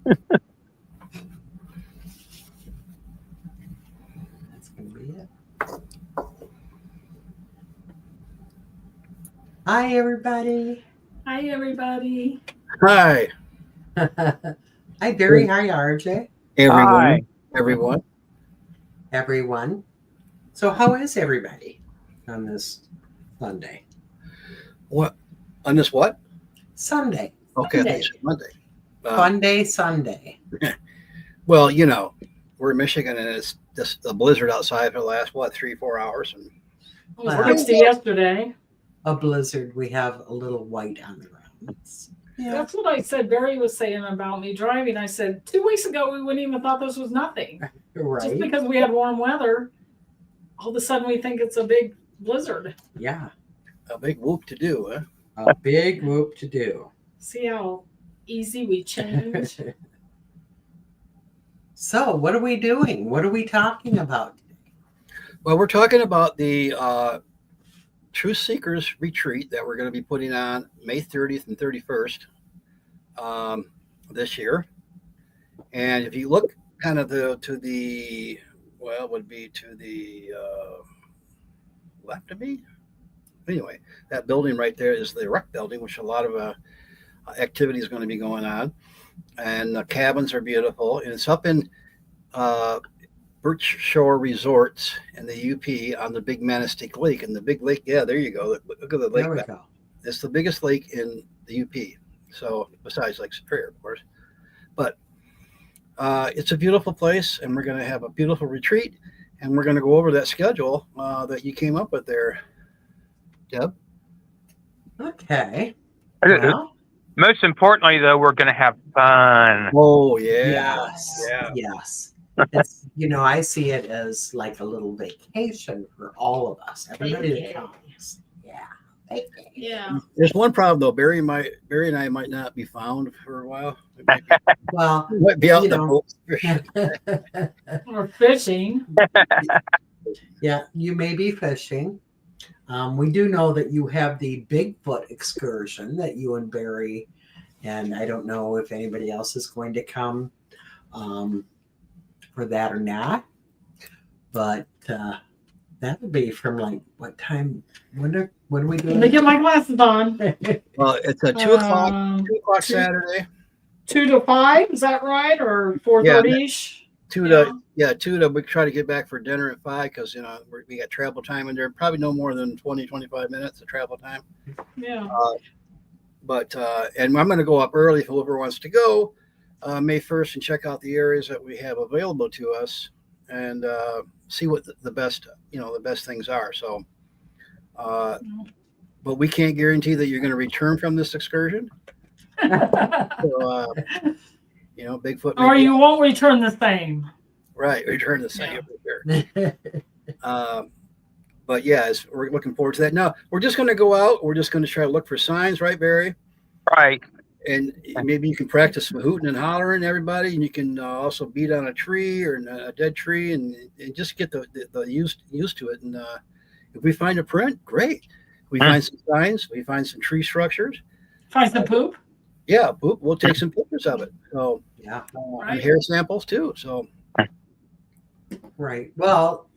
That's going to be it. Hi, everybody. Hi, everybody. Hi, Hi, Barry. Hi, Arjay. everyone. Hi. Everyone. Everyone. So, how is everybody on this Sunday? What? On this what? Sunday. Okay, I think it's Monday. Fun day Sunday. Well, you know, we're in Michigan and it's just a blizzard outside for the last, 3-4 hours. And It was 60 yesterday. A blizzard. We have a little white on the ground. Yeah. That's what I said. Barry was saying about me driving. I said 2 weeks ago we wouldn't even thought this was nothing. Right. Just because we had warm weather, all of a sudden we think it's a big blizzard. Yeah. a big whoop to do, huh? A big whoop to do. See how easy we change? So, what are we doing? What are we talking about? Well, we're talking about the Truth Seekers Retreat that we're going to be putting on May 30th and 31st this year. And if you look kind of to the left of me. Anyway, that building right there is the rec building, which a lot of activity is going to be going on. And the cabins are beautiful. And it's up in Birch Shores Resort in the UP on the Big Manistique Lake. And the big lake, yeah, there you go. Look at the lake. There we go. It's the biggest lake in the UP. So besides Lake Superior, of course. But it's a beautiful place, and we're going to have a beautiful retreat. And we're going to go over that schedule that you came up with there, Deb. Okay. Well, Most importantly, though, we're going to have fun. Oh, yeah. yes. Yeah. Yes. It's, I see it as like a little vacation for all of us. Everybody that comes. Yeah. Vacation. Yeah. There's one problem, though. Barry and I might not be found for a while. Well, We might be out in the boat. Or fishing. yeah, you may be fishing. We do know that you have the Bigfoot excursion that you and Barry, and I don't know if anybody else is going to come for that or not. But that would be from like what time? When are we doing? Let me get my glasses on. Well, it's a 2 o'clock Saturday. 2 to 5, is that right? Or 4:30ish? 2 to we try to get back for dinner at 5 because we got travel time in there. Probably no more than 20-25 minutes of travel time. Yeah. And I'm going to go up early if whoever wants to go May 1st and check out the areas that we have available to us and see what the best things are. So, but we can't guarantee that you're going to return from this excursion. So, Bigfoot. Or you won't return the same. Right, return the same. But yeah, we're looking forward to that. Now, we're just going to go out. We're just going to try to look for signs, right, Barry? Right. And maybe you can practice some hooting and hollering, everybody, and you can also beat on a tree or a dead tree and just get the used to it. And if we find a print, great. We find some signs. We find some tree structures. Find some poop. Yeah, poop. We'll take some pictures of it. So Yeah. And hair samples too. So Right. Well,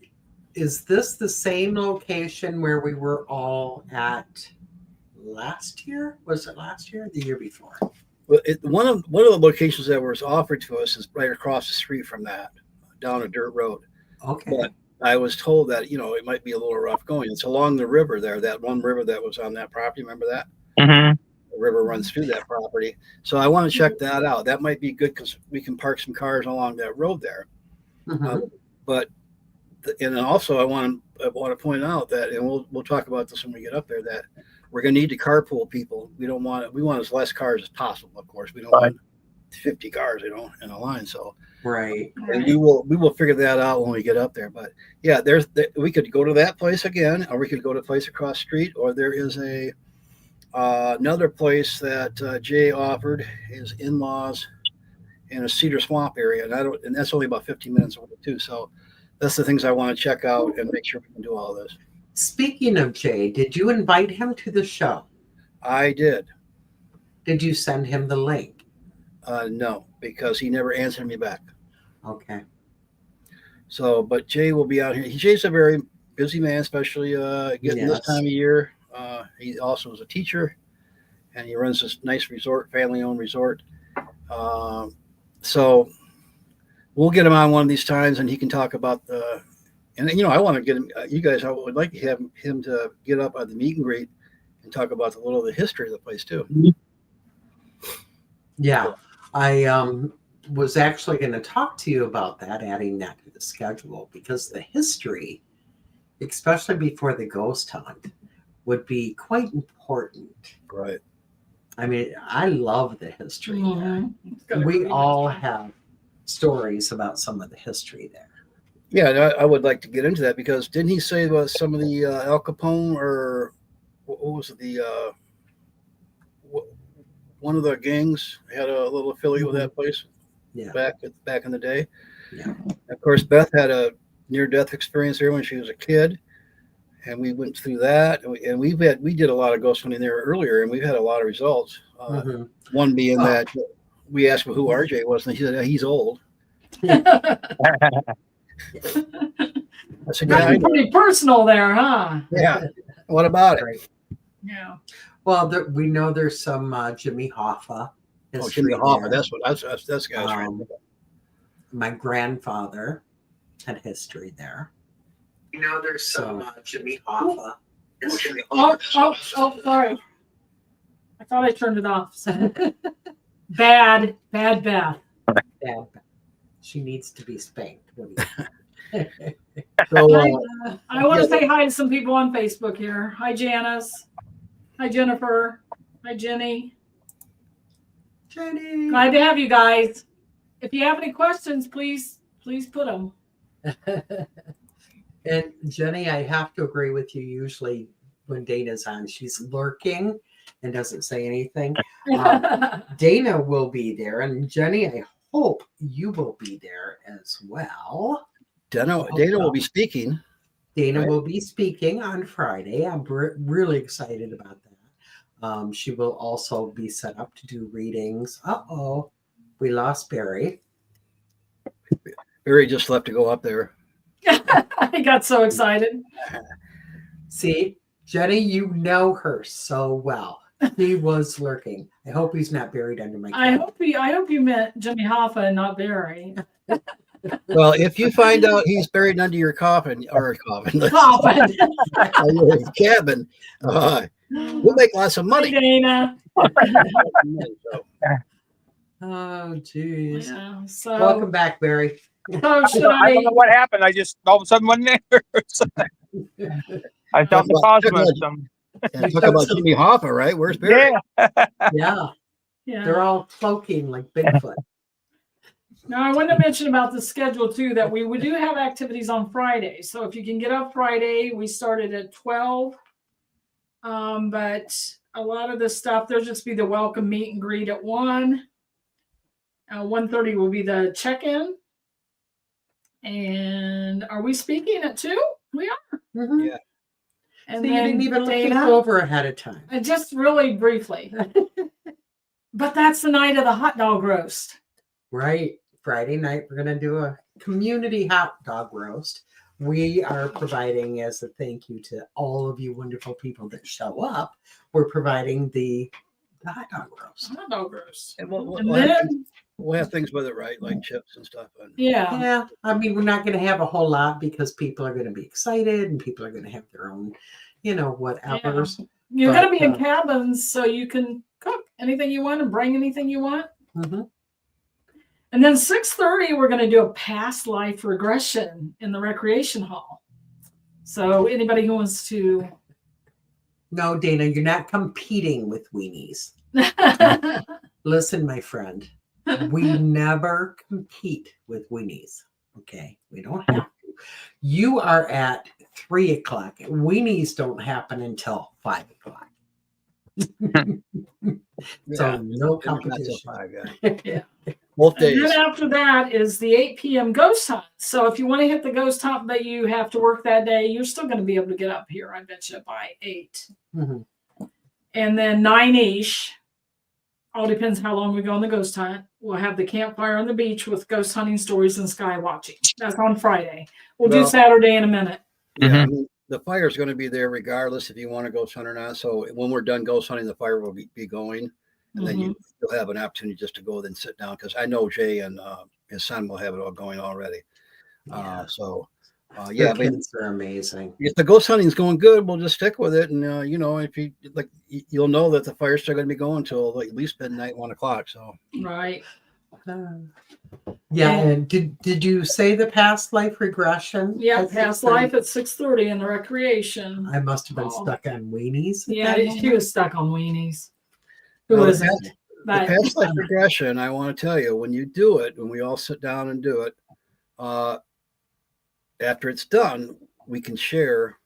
is this the same location where we were all at last year? Was it last year or the year before? well, one of the locations that was offered to us is right across the street from that, down a dirt road. Okay. But I was told that it might be a little rough going. It's along the river there. That one river that was on that property. Remember that? Mm-hmm. The river runs through that property. So I want to check that out. That might be good because we can park some cars along that road there. Mhm. And also I want to point out that, and we'll talk about this when we get up there, that we're going to need to carpool people. We want as less cars as possible. Of course, we don't want 50 cars, in a line. So Right. and we will figure that out when we get up there. But yeah, we could go to that place again, or we could go to a place across the street, or there is another place that Jay offered his in-laws in a Cedar Swamp area, and that's only about 15 minutes away too. So that's the things I want to check out and make sure we can do all this. Speaking of Jay, did you invite him to the show? I did. Did you send him the link? No, because he never answered me back. Okay. So, but Jay will be out here. Jay's a very busy man, especially getting this Yes. time of year. He also is a teacher, and he runs this nice resort, family-owned resort. So we'll get him on one of these times, and he can talk about the. And I want to get him. You guys, I would like to have him to get up at the meet and greet and talk about a little of the history of the place too. Yeah, I was actually going to talk to you about that, adding that to the schedule, because the history, especially before the ghost hunt, would be quite important. Right. I mean, I love the history Mhm. It's got there. a We great all history. have stories about some of the history there. Yeah, and I would like to get into that because didn't he say about some of the Al Capone or what was it, the one of the gangs had a little affiliate with that place Yeah. back in the day. Yeah. Of course, Beth had a near-death experience there when she was a kid, and we went through that. And we did a lot of ghost hunting there earlier, and we've had a lot of results. Mhm. One being Oh. that we asked him who Arjay was, and he said he's old. I said, yeah, I That's know. pretty personal there, huh? Yeah. What about it? Right. Yeah. Well, we know there's some Jimmy Hoffa Oh, history Jimmy Hoffa. there. That's the guy's right. My grandfather had history there. You know, there's some Jimmy Hoffa history. Oh, sorry. I thought I turned it off. Bad Beth. Bad. She needs to be spanked. What do you think? So, I want to say hi to some people on Facebook here. Hi, Janice. Hi, Jennifer. Hi, Jenny. Jenny. Glad to have you guys. If you have any questions, please put them. And Jenny, I have to agree with you. Usually when Dana's on, she's lurking and doesn't say anything. Dana will be there, and Jenny, I hope you will be there as well. Dana will be speaking. Dana Right. will be speaking on Friday. I'm really excited about that. She will also be set up to do readings. We lost Barry. Barry just left to go up there. I got so excited. See, Jenny, you know her so well. He was lurking. I hope he's not buried under my I couch. hope you meant Jimmy Hoffa and not Barry. Well, if you find out he's buried under your coffin, your cabin, we'll make lots of Hi, money. Dana. Oh, jeez. Yeah, so Welcome back, Barry. should I don't know what happened. I just all of a sudden wasn't there. I felt the cosmos. And talk about Jimmy Hoffa, right? Where's Barry? Yeah, Yeah. they're all cloaking like Bigfoot. Now, I want to mention about the schedule too, that we do have activities on Friday. So if you can get up Friday, we started at 12. But a lot of the stuff, there'll just be the welcome meet and greet at 1. 1:30 will be the check-in. And are we speaking at 2? We are. Mhm. Yeah. And So you then didn't even look this Dana, over ahead of time. just really briefly. But that's the night of the hot dog roast. Right. Friday night, we're going to do a community hot dog roast. We are providing, as a thank you to all of you wonderful people that show up, we're providing the hot dog roast. Hot dog roast. And And we'll have things with it, right? Like chips and stuff. Yeah. Yeah, I mean, we're not going to have a whole lot because people are going to be excited and people are going to have their own, whatever. You're But, going to be in cabins, so you can cook anything you want and bring anything you want. Mm-hmm. And then 6:30, we're going to do a past life regression in the recreation hall. So anybody who wants to. No, Dana, you're not competing with weenies. Listen, my friend, we never compete with weenies. Okay, we don't have to. You are at 3:00. Weenies don't happen until 5:00. So no competition. Yeah. Both And days. then after that is the 8 p.m. ghost hunt. So if you want to hit the ghost hunt, but you have to work that day, you're still going to be able to get up here, I bet you, by 8. Mhm. And then 9-ish, all depends how long we go on the ghost hunt. We'll have the campfire on the beach with ghost hunting stories and sky watching. That's on Friday. We'll do Well- Saturday in a minute. Yeah, I Mhm. mean, the fire's going to be there regardless if you want to ghost hunt or not. So when we're done ghost hunting, the fire will be going, and then you'll have an opportunity just to go and sit down, because I know Jay and his son will have it all going already. Yeah. Yeah, The but kids are amazing. if the ghost hunting's going good, we'll just stick with it. And if you like, you'll know that the fire's still going to be going till like at least midnight, 1 o'clock. So Right. Yeah, and did you say the past life regression? Yeah, at past 6:30? life at 6:30 in the recreation. I must have been Oh. stuck on weenies. at Yeah, that she moment. was stuck on weenies. Who Well, the was it? The But past life regression, I want to tell you, when you do it, when we all sit down and do it, after it's done, we can share,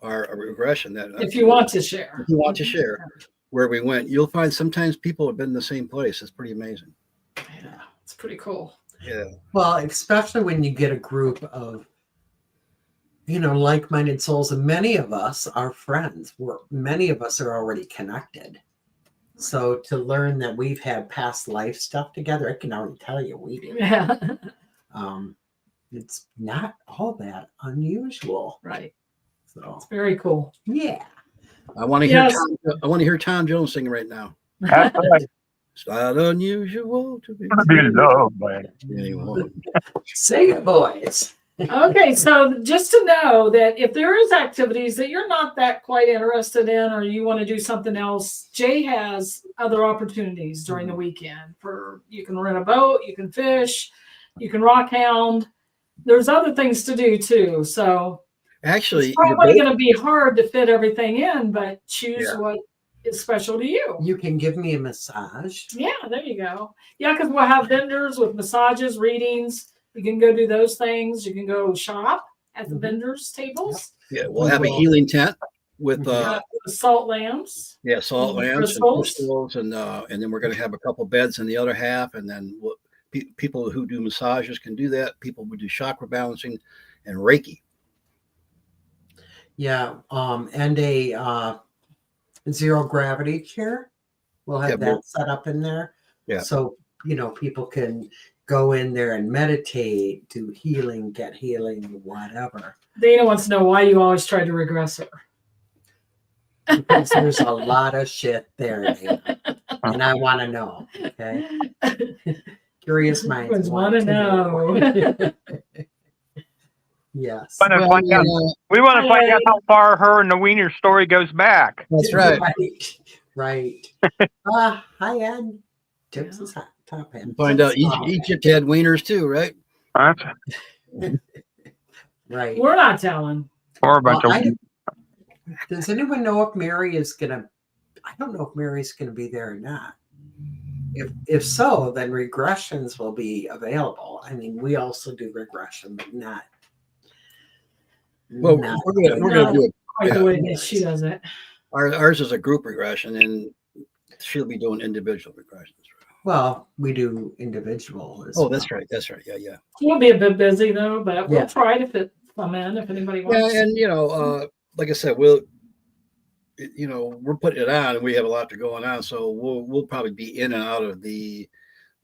our regression. That if you want to share. if you want to share where we went, you'll find sometimes people have been in the same place. It's pretty amazing. Yeah, it's pretty cool. Yeah. Well, especially when you get a group of, like-minded souls, and many of us are friends. Many of us are already connected. So to learn that we've had past life stuff together, I can already tell you we do. Yeah. It's not all that unusual. Right. So It's very cool. yeah. I want to hear Yes. I want to hear Tom Jones sing right now. That's right. It's not unusual to be Be loved by anyone. Sing it, boys. Okay, so just to know that if there is activities that you're not that quite interested in, or you want to do something else, Jay has other opportunities during the weekend. You can rent a boat, you can fish, you can rock hound. There's other things to do too. So Actually, it's probably going to be hard to fit everything in, but choose Yeah. what is special to you. You can give me a massage. Yeah, there you go. Yeah, because we'll have vendors with massages, readings. You can go do those things. You can go shop at the Mhm. vendors' tables. yeah, we'll have a healing tent with Salt lamps. salt lamps Crystals. and crystals, and then we're going to have a couple beds in the other half, and then people who do massages can do that. People who do chakra balancing and Reiki. Yeah. And a zero gravity chair. We'll have Yeah, that set up in there. Yeah. So, people can go in there and meditate, do healing, get healing, whatever. Dana wants to know why you always try to regress her. Because there's a lot of shit there, Dana. And I want to know. Okay. Curious minds Want to know. Yes. Wanna find out- We want to find out how far her and the wiener story goes back. That's right. Right. Hi, Ed. Tips is hot. Top hat. Find out Egypt had wieners too, right? Right. We're not telling. Or a bunch Well, of Does anyone know if Mary is gonna? I don't know if Mary's gonna be there or not. If so, then regressions will be available. I mean, we also do regression, but not. Well, not- we're gonna do it. Quite the Yeah. way that she does it. Ours is a group regression, and she'll be doing individual regressions. Well, we do individual. As Oh, that's right. That's right. Yeah. We'll be a bit busy though, but we'll Yeah. try to fit some in if anybody wants. Yeah, and like I said, we're putting it on, and we have a lot to going on, so we'll probably be in and out of the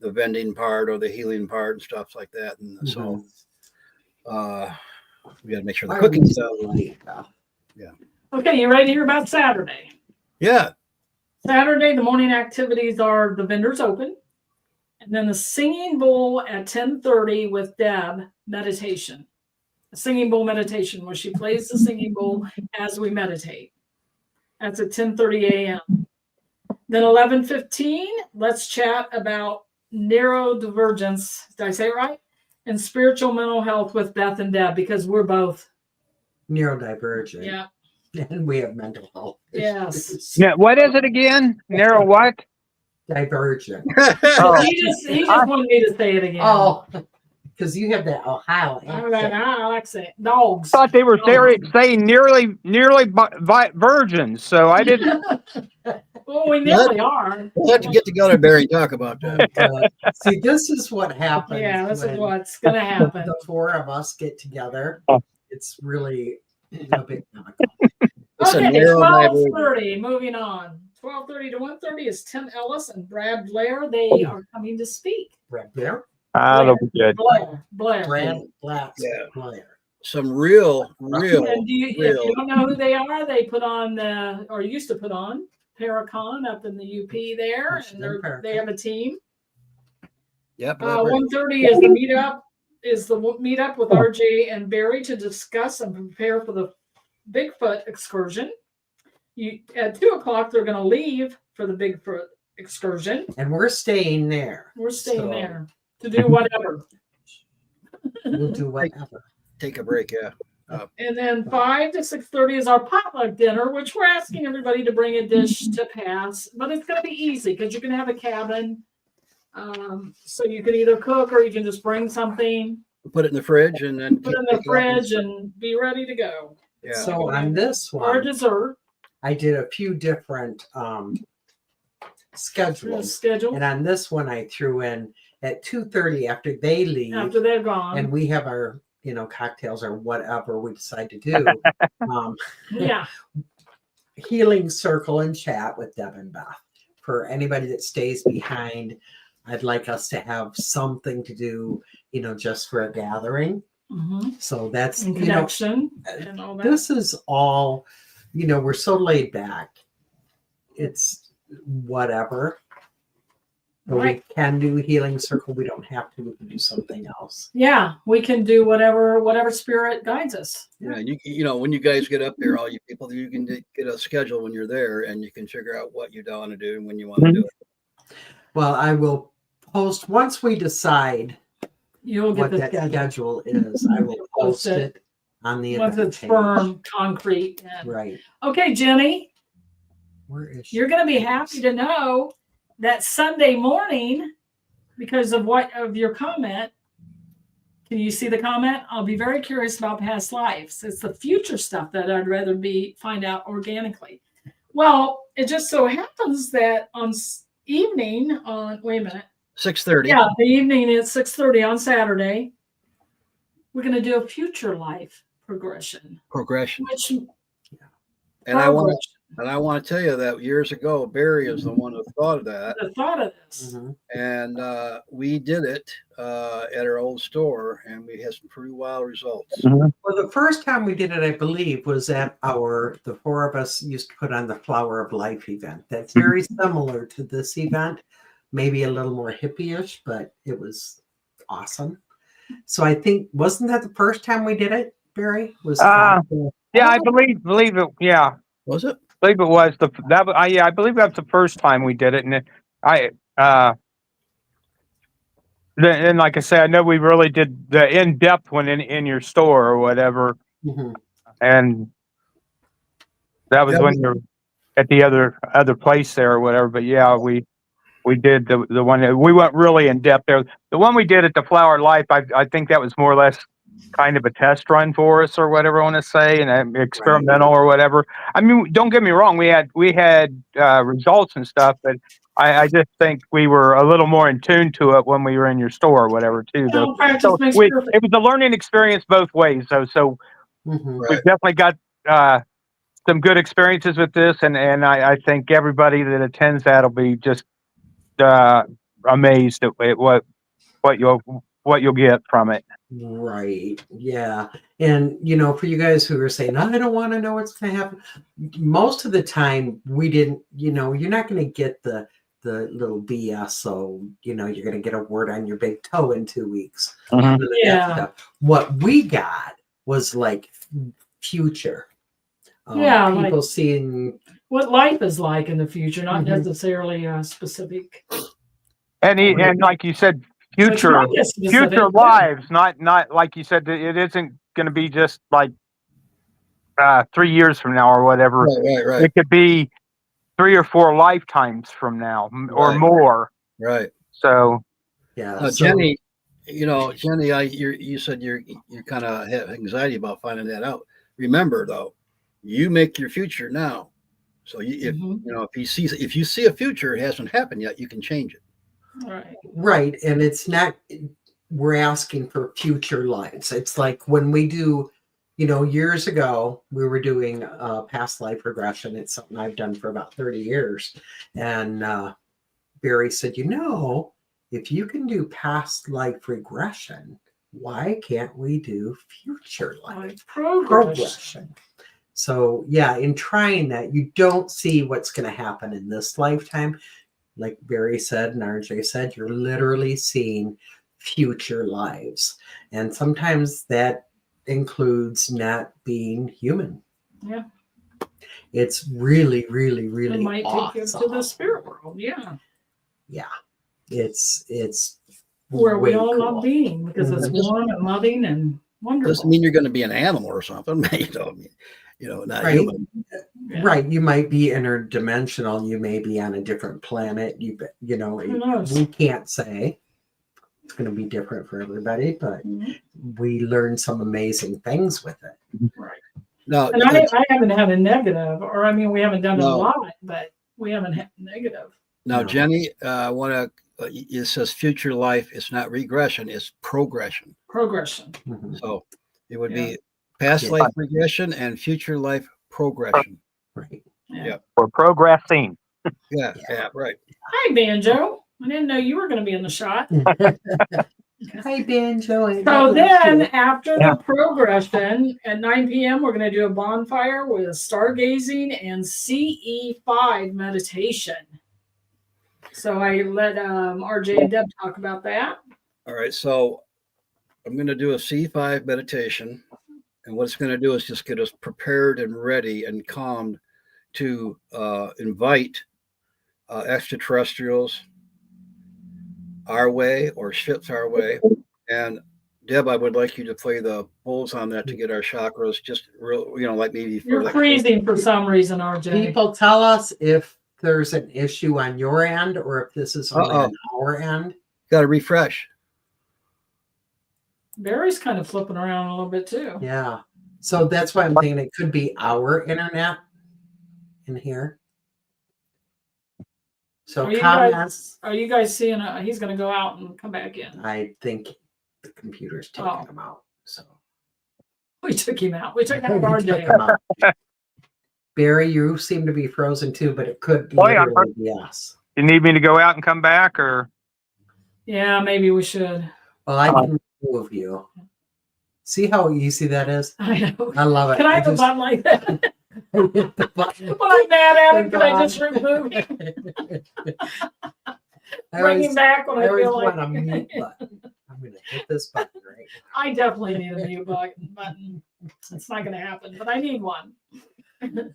vending part or the healing part and stuff like that, and so we got to make sure the cooking stuff. Okay, you ready to hear about Saturday? Yeah. Saturday, the morning activities are the vendors open, and then the singing bowl at 10:30 with Deb meditation. A singing bowl meditation where she plays the singing bowl as we meditate. That's at 10:30 a.m. Then 11:15, let's chat about neurodivergence. Did I say it right? And spiritual mental health with Beth and Deb, because we're both. Neurodivergent. Yeah. And we have mental health. Yes. Yeah, what is it again? Narrow what? Divergent. Oh. He just wanted me to say it again. Oh, because you have that Ohio All right, accent. I like saying dogs. I thought they were saying nearly virgins, so I didn't. Well, we nearly are. We'll have to get together, Barry, and talk about that. See, this is what happens. Yeah, this is when what's gonna happen. the four of us get together. Oh. It's really a big chemical. It's a Okay, narrow 12:30. Moving on. 12:30 to 1:30 is Tim Ellis and Brad Blair. They are coming to speak. Brad Blair. That'll be good. Blair. Brad Black. Yeah. Blair. Some real. And if you don't know who they are, they put on or used to put on Paracon up in the UP there, and they have a team. Yep. 1:30 is the meetup. Is the meetup with Arjay and Barry to discuss and prepare for the Bigfoot excursion. At 2:00 they're going to leave for the Bigfoot excursion, and we're staying there. We're staying there to do whatever. We'll do whatever. Take a break, yeah. And then 5 to 6:30 is our potluck dinner, which we're asking everybody to bring a dish to pass, but it's going to be easy because you can have a cabin. So you can either cook or you can just bring something, Put it in the fridge, and then put it in the fridge and be ready to go. Yeah. So on this Or one, dessert I did a few different schedules. schedule And on this one, I threw in at 2:30 after they leave, after they're gone. and we have our, cocktails or whatever we decide to do. Yeah. Healing circle and chat with Deb and Beth. For anybody that stays behind, I'd like us to have something to do, just for a gathering. So that's, And connection and all that. this is all, we're so laid back. It's whatever. But Right. we can do healing circle. We don't have to. We can do something else. Yeah, we can do whatever spirit guides us. Yeah, and when you guys get up there, all you people, you can get a schedule when you're there, and you can figure out what you want to do and when you want to do it. Well, I will post once we decide You'll get what the that schedule. schedule is. I will post it on the Once event it's page. firm, concrete. Right. Okay, Jenny, Where is she? you're going to be happy to know that Sunday morning, because of your comment. Can you see the comment? I'll be very curious about past lives. It's the future stuff that I'd rather find out organically. Well, it just so happens that on evening on, wait a minute. 6:30. Yeah, the evening at 6:30 on Saturday, we're going to do a future life progression. Which And I want to tell you that years ago, Barry is the one who thought of that. the thought of this. And we did it at our old store, and we had some pretty wild results. Well, the first time we did it, I believe, was at the four of us used to put on the Flower of Life event. That's very similar to this event, maybe a little more hippie-ish, but it was awesome. So I think, wasn't that the first time we did it, Barry? Yeah, I believe it. Yeah, Was it? I believe it was I believe that's the first time we did it, and then like I said, I know we really did the in-depth one in your store or whatever, and that was when you're at the other place there or whatever. But yeah, we did the one we went really in depth there. The one we did at the Flower Life, I think that was more or less kind of a test run for us or whatever I want to say, and experimental or whatever. I mean, don't get me wrong, we had results and stuff, but I just think we were a little more in tune to it when we were in your store or whatever too. It was a learning experience both ways. So we definitely got some good experiences with this, and I think everybody that attends that will be just amazed at what you'll get from it. Right. Yeah. And, for you guys who are saying, I don't want to know what's going to happen. Most of the time we didn't, you're not going to get the little BS. So, you're going to get a word on your big toe in 2 weeks. Yeah. What we got was like future. People seeing what life is like in the future, not necessarily specific. And like you said, future lives, not like you said, it isn't going to be just like 3 years from now or whatever. Right. It could be 3 or 4 lifetimes from now or more. Right. So, yeah. Jenny, Jenny, you said you're kind of have anxiety about finding that out. Remember though, you make your future now. So if you see a future, it hasn't happened yet, you can change it. Right. And it's not, we're asking for future lives. It's like when we do Years ago, we were doing past life regression. It's something I've done for about 30 years. And Barry said, if you can do past life regression, why can't we do future life progression? So, yeah, in trying that, you don't see what's going to happen in this lifetime. Like Barry said and RJ said, you're literally seeing future lives. And sometimes that includes not being human. Yeah. It's really, really, really It might awesome. take you to the spirit world. Yeah. Yeah. It's where we way all cool. love being because it's warm and loving and wonderful. Doesn't mean you're going to be an animal or something. Not Right. human. Yeah. Right. You might be interdimensional. You may be on a different planet. Who knows? We can't say. It's going to be different for everybody, but we learn some amazing things with it. Right. No, And I haven't had a negative, or we haven't done No. a lot, but we haven't had negative. now, No. Jenny, I want to. It says future life. It's not regression. It's progression. Progression. Mhm. So it would be past life regression and future life progression. Right. Yeah. We're progressing. Yeah, right. Hi, Banjo. I didn't know you were going to be in the shot. Hi, Banjo. So then, after the progression at 9 p.m., we're going to do a bonfire with stargazing and CE5 meditation. So I let RJ and Deb talk about that. All right. So I'm going to do a C5 meditation. And what it's going to do is just get us prepared and ready and calmed to invite extraterrestrials our way or ships our way. And Deb, I would like you to play the bowls on that to get our chakras just real, like maybe for You're freezing for some reason, RJ. People tell us if there's an issue on your end or if this is only on our end. Got to refresh. Barry's kind of flipping around a little bit too. Yeah. So that's why I'm thinking it could be our internet in here. So comments. Are you guys seeing he's going to go out and come back in? I think the computer's taking him out. So we took him out. We took out We took RJ. him out. Barry, you seem to be frozen too, but it could be yes. You need me to go out and come back, or? Yeah, maybe we should. Well, I can move you. See how easy that is? I know. I love it. Can I have a button like that? hit the button. When I'm mad at him, can I just remove him? Bring him back when I feel like. want a mute button. I'm going to hit this button right now. I definitely need a mute button. It's not going to happen, but I need one.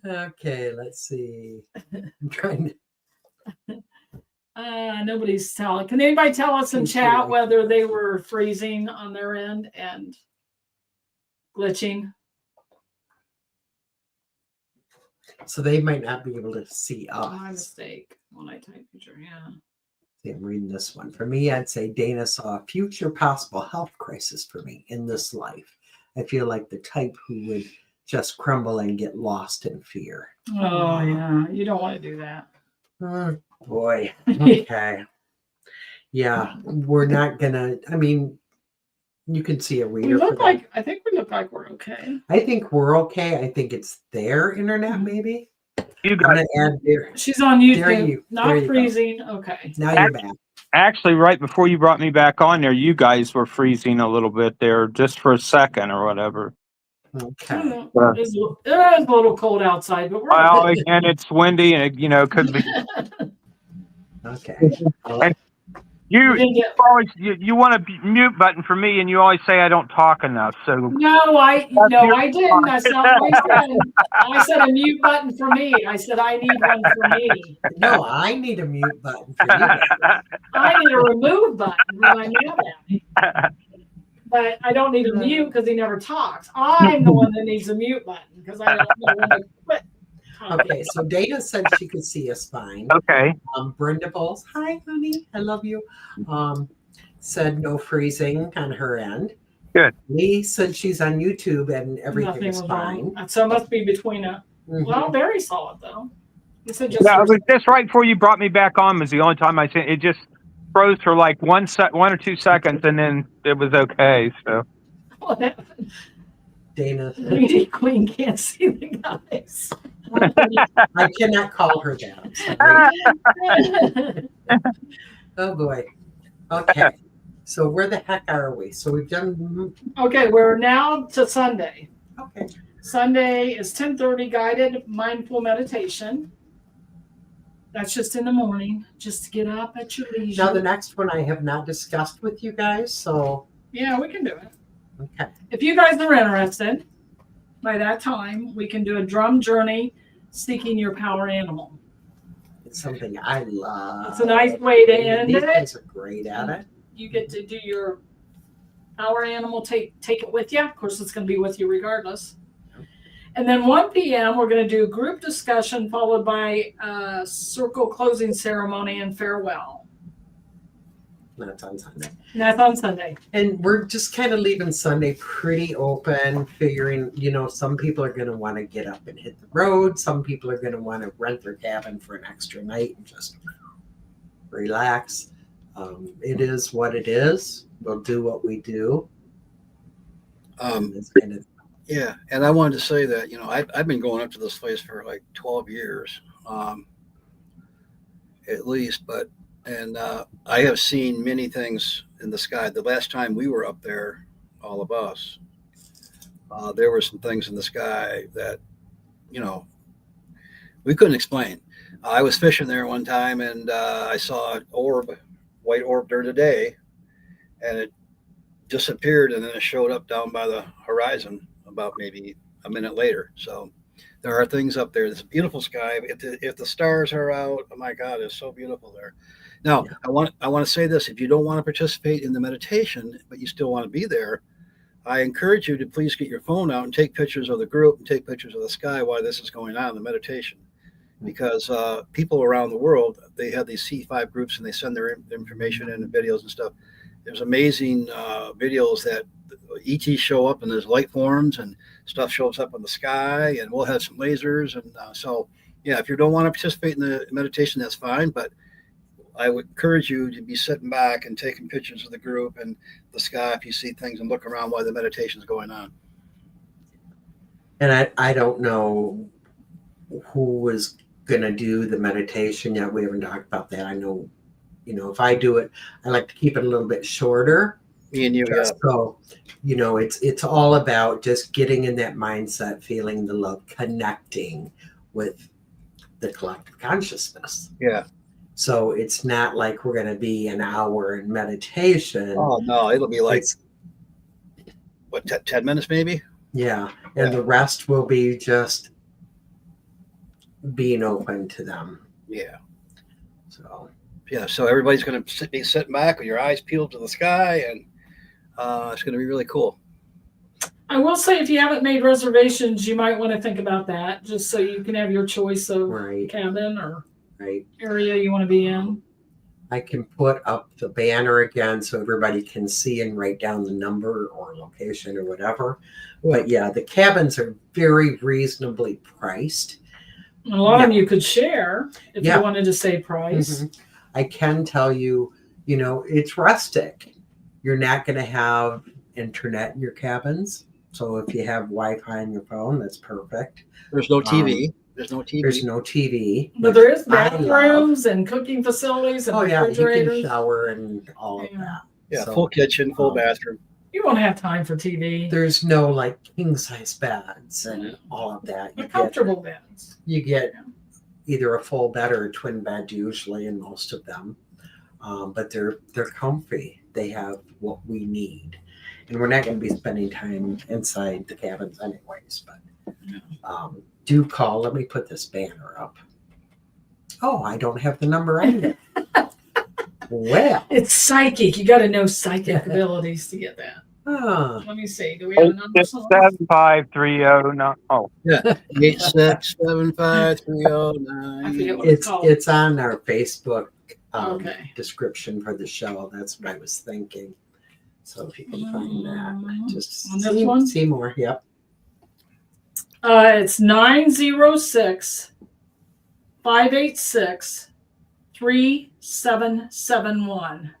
Okay, let's see. I'm trying to. Nobody's telling. Can anybody tell us in chat whether they were freezing on their end and glitching? So they might not be able to see us. My mistake when I type picture. Yeah. See, I'm reading this one. For me, I'd say Dana saw a future possible health crisis for me in this life. I feel like the type who would just crumble and get lost in fear. Oh, yeah. You don't want to do that. Oh, boy. Okay. Yeah, we're not going to, you can see a reader. I think we look like we're okay. I think we're okay. I think it's their internet, maybe. You got it. She's on YouTube. There Not you freezing. Go. Okay. Now you're back. Actually, right before you brought me back on there, you guys were freezing a little bit there, just for a second or whatever. Okay. It is a little cold outside, but we're okay. And it's windy, and it could be. Okay. And you always you want a mute button for me, and you always say I don't talk enough. So no, I didn't. That's not what I said. I said a mute button for me. I said I need one for me. No, I need a mute button for you. I need a remove button when I'm mad at me. But I don't need a mute because he never talks. I'm the one that needs a mute button because I don't know when to quit. Okay, so Dana said she could see us fine. Okay. Brenda Bowles, hi, honey, I love you. Said no freezing on her end. Good. Lee said she's on YouTube and everything is fine. Wrong. So it must be between well, very solid though. He said it was just right before you brought me back on was the only time I said it just froze for like 1 or 2 seconds and then it was okay. So what happened? Dana. Lady Queen can't see the guys. I cannot call her that. I'm sorry. Oh boy. Okay. So where the heck are we? So we've done. Okay, we're now to Sunday. Okay. Sunday is 10:30 guided mindful meditation. That's just in the morning, just to get up at your leisure. Now the next one I have not discussed with you guys, so Yeah, we can do it. okay. If you guys are interested, by that time, we can do a drum journey seeking your power animal. It's something I love. It's a nice way to end These it. guys are great at it. You get to do your power animal, take it with you. Of course, it's going to be with you regardless. And then 1 p.m., we're going to do a group discussion followed by a circle closing ceremony and farewell. That's on Sunday. And that's on Sunday. And we're just kind of leaving Sunday pretty open, figuring, some people are going to want to get up and hit the road. Some people are going to want to rent their cabin for an extra night and just relax. It is what it is. We'll do what we do. Yeah, and I wanted to say that I've been going up to this place for like 12 years, at least. And I have seen many things in the sky. The last time we were up there, all of us, there were some things in the sky that we couldn't explain. I was fishing there one time, and I saw an white orb during the day, and it disappeared, and then it showed up down by the horizon about maybe a minute later. So there are things up there. It's a beautiful sky. If the stars are out, oh my God, it's so beautiful there. Now, yeah. I want to say this: if you don't want to participate in the meditation, but you still want to be there, I encourage you to please get your phone out and take pictures of the group and take pictures of the sky while this is going on, the meditation. Because people around the world, they have these C5 groups and they send their information and videos and stuff. There's amazing videos that ETs show up and there's light forms and stuff shows up in the sky, and we'll have some lasers. And so, yeah, if you don't want to participate in the meditation, that's fine. But I would encourage you to be sitting back and taking pictures of the group and the sky if you see things, and look around while the meditation is going on. And I don't know who is going to do the meditation yet. We haven't talked about that. I know, if I do it, I like to keep it a little bit shorter. Me and you, yeah. So, it's all about just getting in that mindset, feeling the love, connecting with the collective consciousness. Yeah. So it's not like we're going to be an hour in meditation. Oh, no, it'll be like, 10 minutes maybe? Yeah. And the rest will be just being open to them. Yeah. So everybody's going to be sitting back with your eyes peeled to the sky, and it's going to be really cool. I will say, if you haven't made reservations, you might want to think about that, just so you can have your choice of cabin or area you want to be in. I can put up the banner again so everybody can see and write down the number or location or whatever. But yeah, the cabins are very reasonably priced. And a lot of them you could share if you wanted to save price. Mm-hmm. I can tell you, it's rustic. You're not going to have internet in your cabins. So if you have Wi-Fi on your phone, that's perfect. There's no TV. There's no TV. But there is bathrooms and cooking facilities and refrigerators. You can shower and all of that. Yeah, full kitchen, full bathroom. You won't have time for TV. There's no king size beds and all of that. They're comfortable beds. You get either a full bed or a twin bed usually in most of them. But they're comfy. They have what we need. And we're not going to be spending time inside the cabins anyways. But do call. Let me put this banner up. Oh, I don't have the number either. Well, it's psychic. You got to know psychic abilities to get that. Let me see. Do we have a number? 75309. Oh, yeah, 8675309. It's on our Facebook description for the show. That's what I was thinking. So if you can find that, just on this one? See more. Yep. It's 906-586-3771.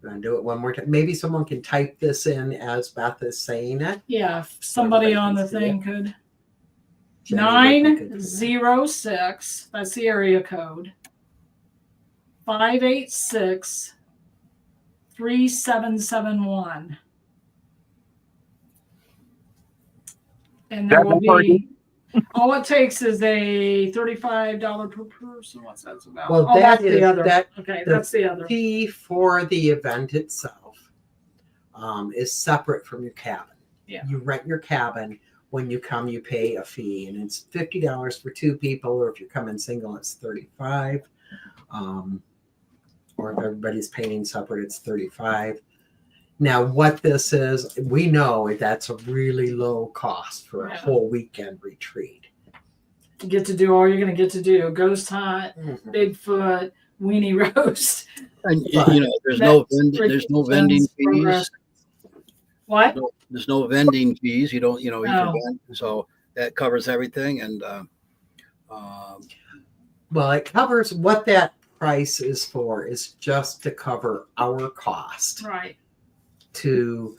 Gonna do it one more time. Maybe someone can type this in as Beth is saying it. Yeah, if somebody Everybody on can the see thing could. Anybody could see it. 906, that's the area code. 586 3771. And there That will will be, all it takes is a $35 per person. What's that about? Well, Oh, that's that the is other. that. Okay, the that's the other. fee for the event itself is separate from your cabin. Yeah. You rent your cabin. When you come, you pay a fee, and it's $50 for 2 people, or if you're coming single, it's $35. Or if everybody's paying separate, it's $35. Now, what this is, we know that's a really low cost for a Yeah. whole weekend retreat. You get to do all you're going to get to do. Ghost hunt, Mhm. Bigfoot, weenie roast. And But there's no vending fees. Progress. What? There's no vending fees. You don't, you No. can vend. So that covers everything. And Well, it covers what that price is for, is just to cover our cost Right. to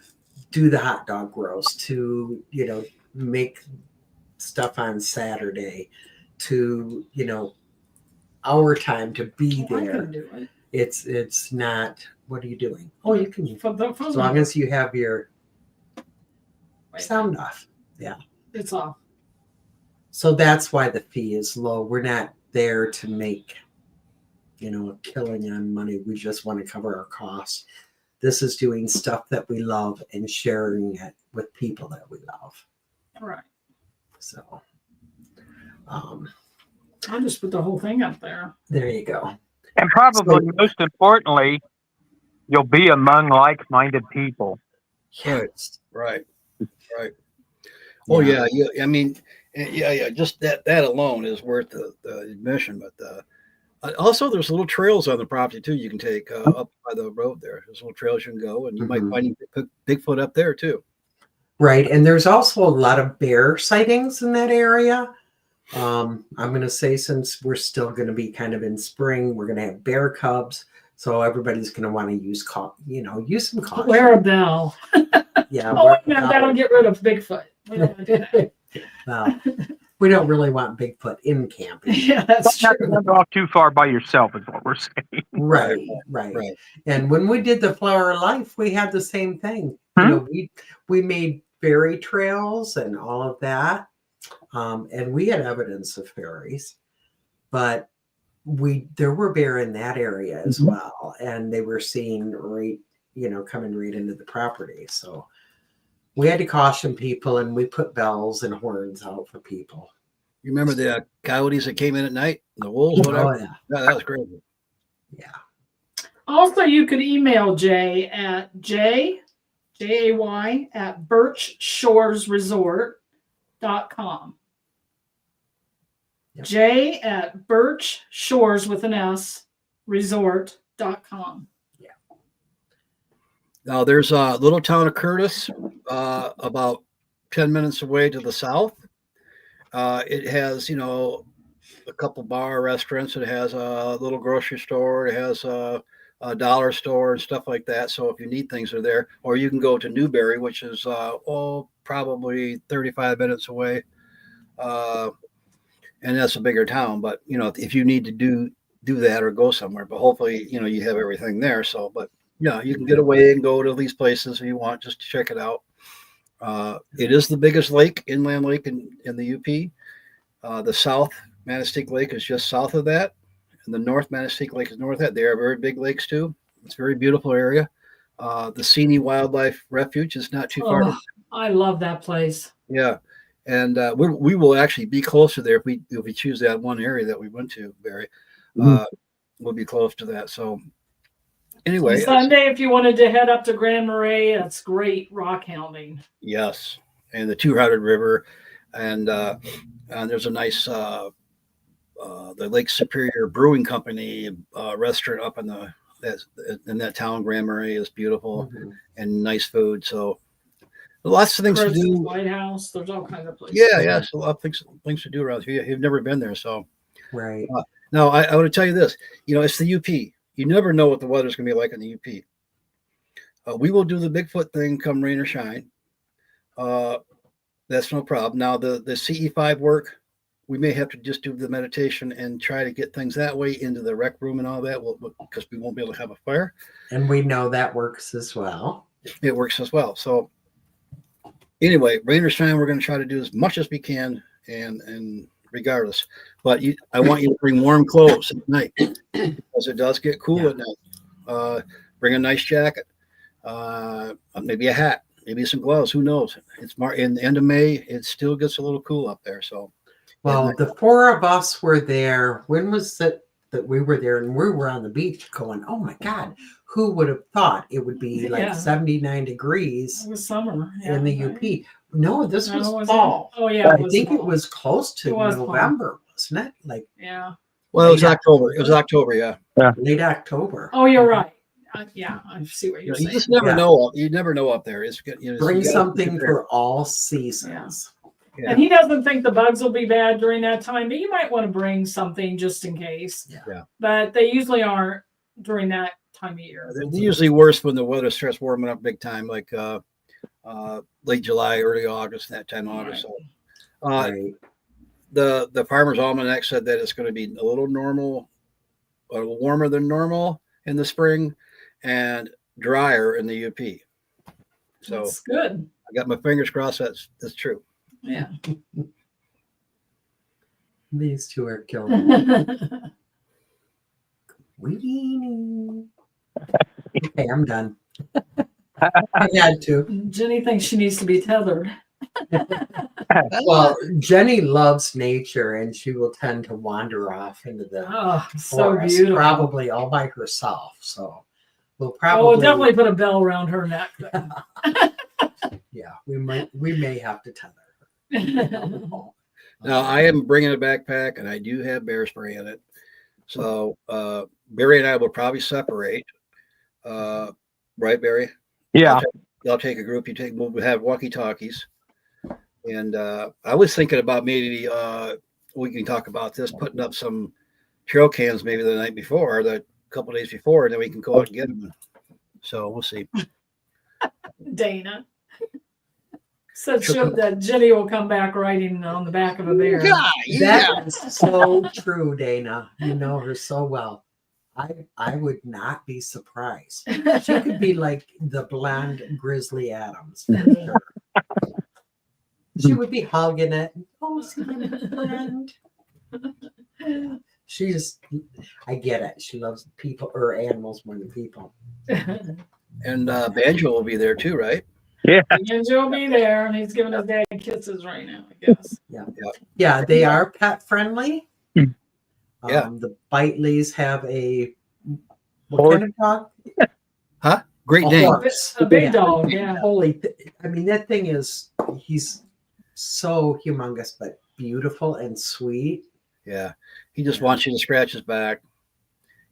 do the hot dog roast, to, make stuff on Saturday, to, our time to be Well, I there. can do it. It's not, what are you doing? Oh, you can, For the as long as you have your Wait, sound off. it's off. So that's why the fee is low. We're not there to make, a killing on money. We just want to cover our costs. This is doing stuff that we love and sharing it with people that we love. Right. So, I'll just put the whole thing up there. there you go. And probably most importantly, you'll be among like-minded people. Yes. right. Oh Yeah. yeah. I mean, yeah. Just that alone is worth the admission. But also, there's little trails on the property too. You can take up by the road there. There's little trails you can go, and you might find Bigfoot up there too. Right. And there's also a lot of bear sightings in that area. I'm going to say, since we're still going to be kind of in spring, we're going to have bear cubs. So everybody's going to want to use some caution. Wear a bell. Yeah. Oh, no, that'll get rid of Bigfoot. We don't want to do that. Well, we don't really want Bigfoot in camping. Yeah, that's Not true. to go off too far by yourself is what we're saying. Right. And when we did the Flower of Life, we had the same thing. We made fairy trails and all of that. And we had evidence of fairies, but there were bear in that area as well. And they were seen coming right into the property. So we had to caution people, and we put bells and horns out for people. You remember the coyotes that came in at night, the wolves, whatever? Oh, yeah. That was crazy. Yeah. Also, you could email Jay at Jay at birchshoresresort.com. Yep. Jay at Birch Shores with an S resort.com. Now there's a little town of Curtis, about 10 minutes away to the south. It has, a couple bar restaurants. It has a little grocery store. It has a dollar store and stuff like that. So if you need things, are there. Or you can go to Newberry, which is probably 35 minutes away. And that's a bigger town. But if you need to do that or go somewhere, but hopefully you have everything there. So, but yeah, you can get away and go to these places if you want, just to check it out. It is the biggest inland lake in the UP. The South Manistique Lake is just south of that, and the North Manistique Lake is north of that. They are very big lakes too. It's a very beautiful area. The Seney Wildlife Refuge is not too far. I love that place. Yeah, and we will actually be closer there if we choose that one area that we went to, Barry. We'll be close to that. So anyway, Sunday, if you wanted to head up to Grand Marais, that's great rock hounding. Yes, and the 200 River, and there's a nice the Lake Superior Brewing Company restaurant up in that town. Grand Marais is beautiful and nice food. So lots of things to do. White House, there's all kinds of places. Yeah, so a lot of things to do around here. You've never been there, so Right. Now I want to tell you this. It's the UP. You never know what the weather's going to be like in the UP. We will do the Bigfoot thing come rain or shine. That's no problem. Now the CE5 work, we may have to just do the meditation and try to get things that way into the rec room and all that, because we won't be able to have a fire. And we know that works as well. It works as well. So anyway, rain or shine, we're going to try to do as much as we can, and regardless. But I want you to bring warm clothes at night, because it does get cool at night. Bring a nice jacket, maybe a hat, maybe some gloves. Who knows? It's in the end of May. It still gets a little cool up there. So, well, the four of us were there. When was it that we were there? And we were on the beach going, "Oh my God, who would have thought it would be like 79 degrees It was summer in the UP?" No, this was was fall. Oh yeah, I think it was close to was November, wasn't it? Like well, it was October. It was October, yeah. Late October. Oh, you're right. Yeah, I see what you're saying. You just never know. You never know up there. It's Bring something for all seasons. Yeah. And he doesn't think the bugs will be bad during that time, but you might want to bring something just in case. Yeah. But they usually aren't during that time of year. They're usually worse when the weather starts warming up big time, like late July, early August, that time of August. So, Right. the Farmer's Almanac said that it's going to be a little warmer than normal in the spring, and drier in the UP. So That's good. I got my fingers crossed that's true. Yeah. These two are killing me. Okay, I'm done. I had to. Jenny thinks she needs to be tethered. Well, Jenny loves nature, and she will tend to wander off into the So forest, beautiful. probably all by herself. So we'll Oh, probably we'll definitely put a bell around her neck. Yeah, we may have to tether her. Now I am bringing a backpack, and I do have bear spray in it. So Barry and I will probably separate. Right, Barry? Yeah. I'll take a group. We'll have walkie-talkies. And I was thinking about maybe we can talk about this, putting up some trail cams maybe the night before, or the couple days before, and then we can go out and get them. So we'll see. Dana said that Jenny will come back riding on the back of a bear. That is so true, Dana. You know her so well. I would not be surprised. She could be like the blonde Grizzly Adams. For sure. She would be hugging it. Oh, see my friend. She just, I get it. She loves people or animals more than people. And Banjo will be there too, right? Yeah. Banjo will be there, and he's giving his dad kisses right now, I guess. Yeah, they are pet friendly. Yeah. The Biteleys have what kind of dog? Huh? Great A Dane. horse. A big dog, yeah. I mean, that thing he's so humongous, but beautiful and sweet. Yeah. He just wants you to scratch his back.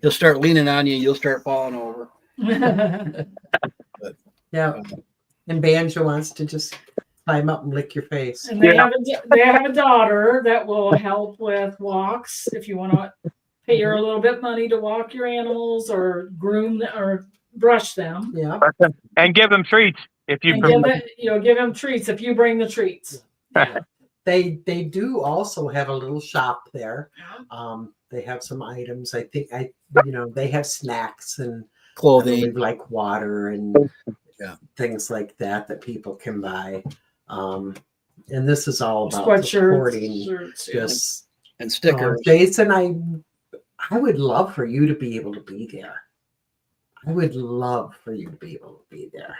He'll start leaning on you. You'll start falling over. Yeah. And Banjo wants to just climb up and lick your face. And they have a daughter that will help with walks if you want to pay her a little bit money to walk your animals or groom or brush them. Yeah. And give them treats if you And give them treats if you bring the treats. They do also have a little shop there. They have some items. I think they have snacks and Clothing, like water and things like that people can buy. And this is all about supporting shirts, this. and stickers. Jason, I would love for you to be able to be there. I would love for you to be able to be there.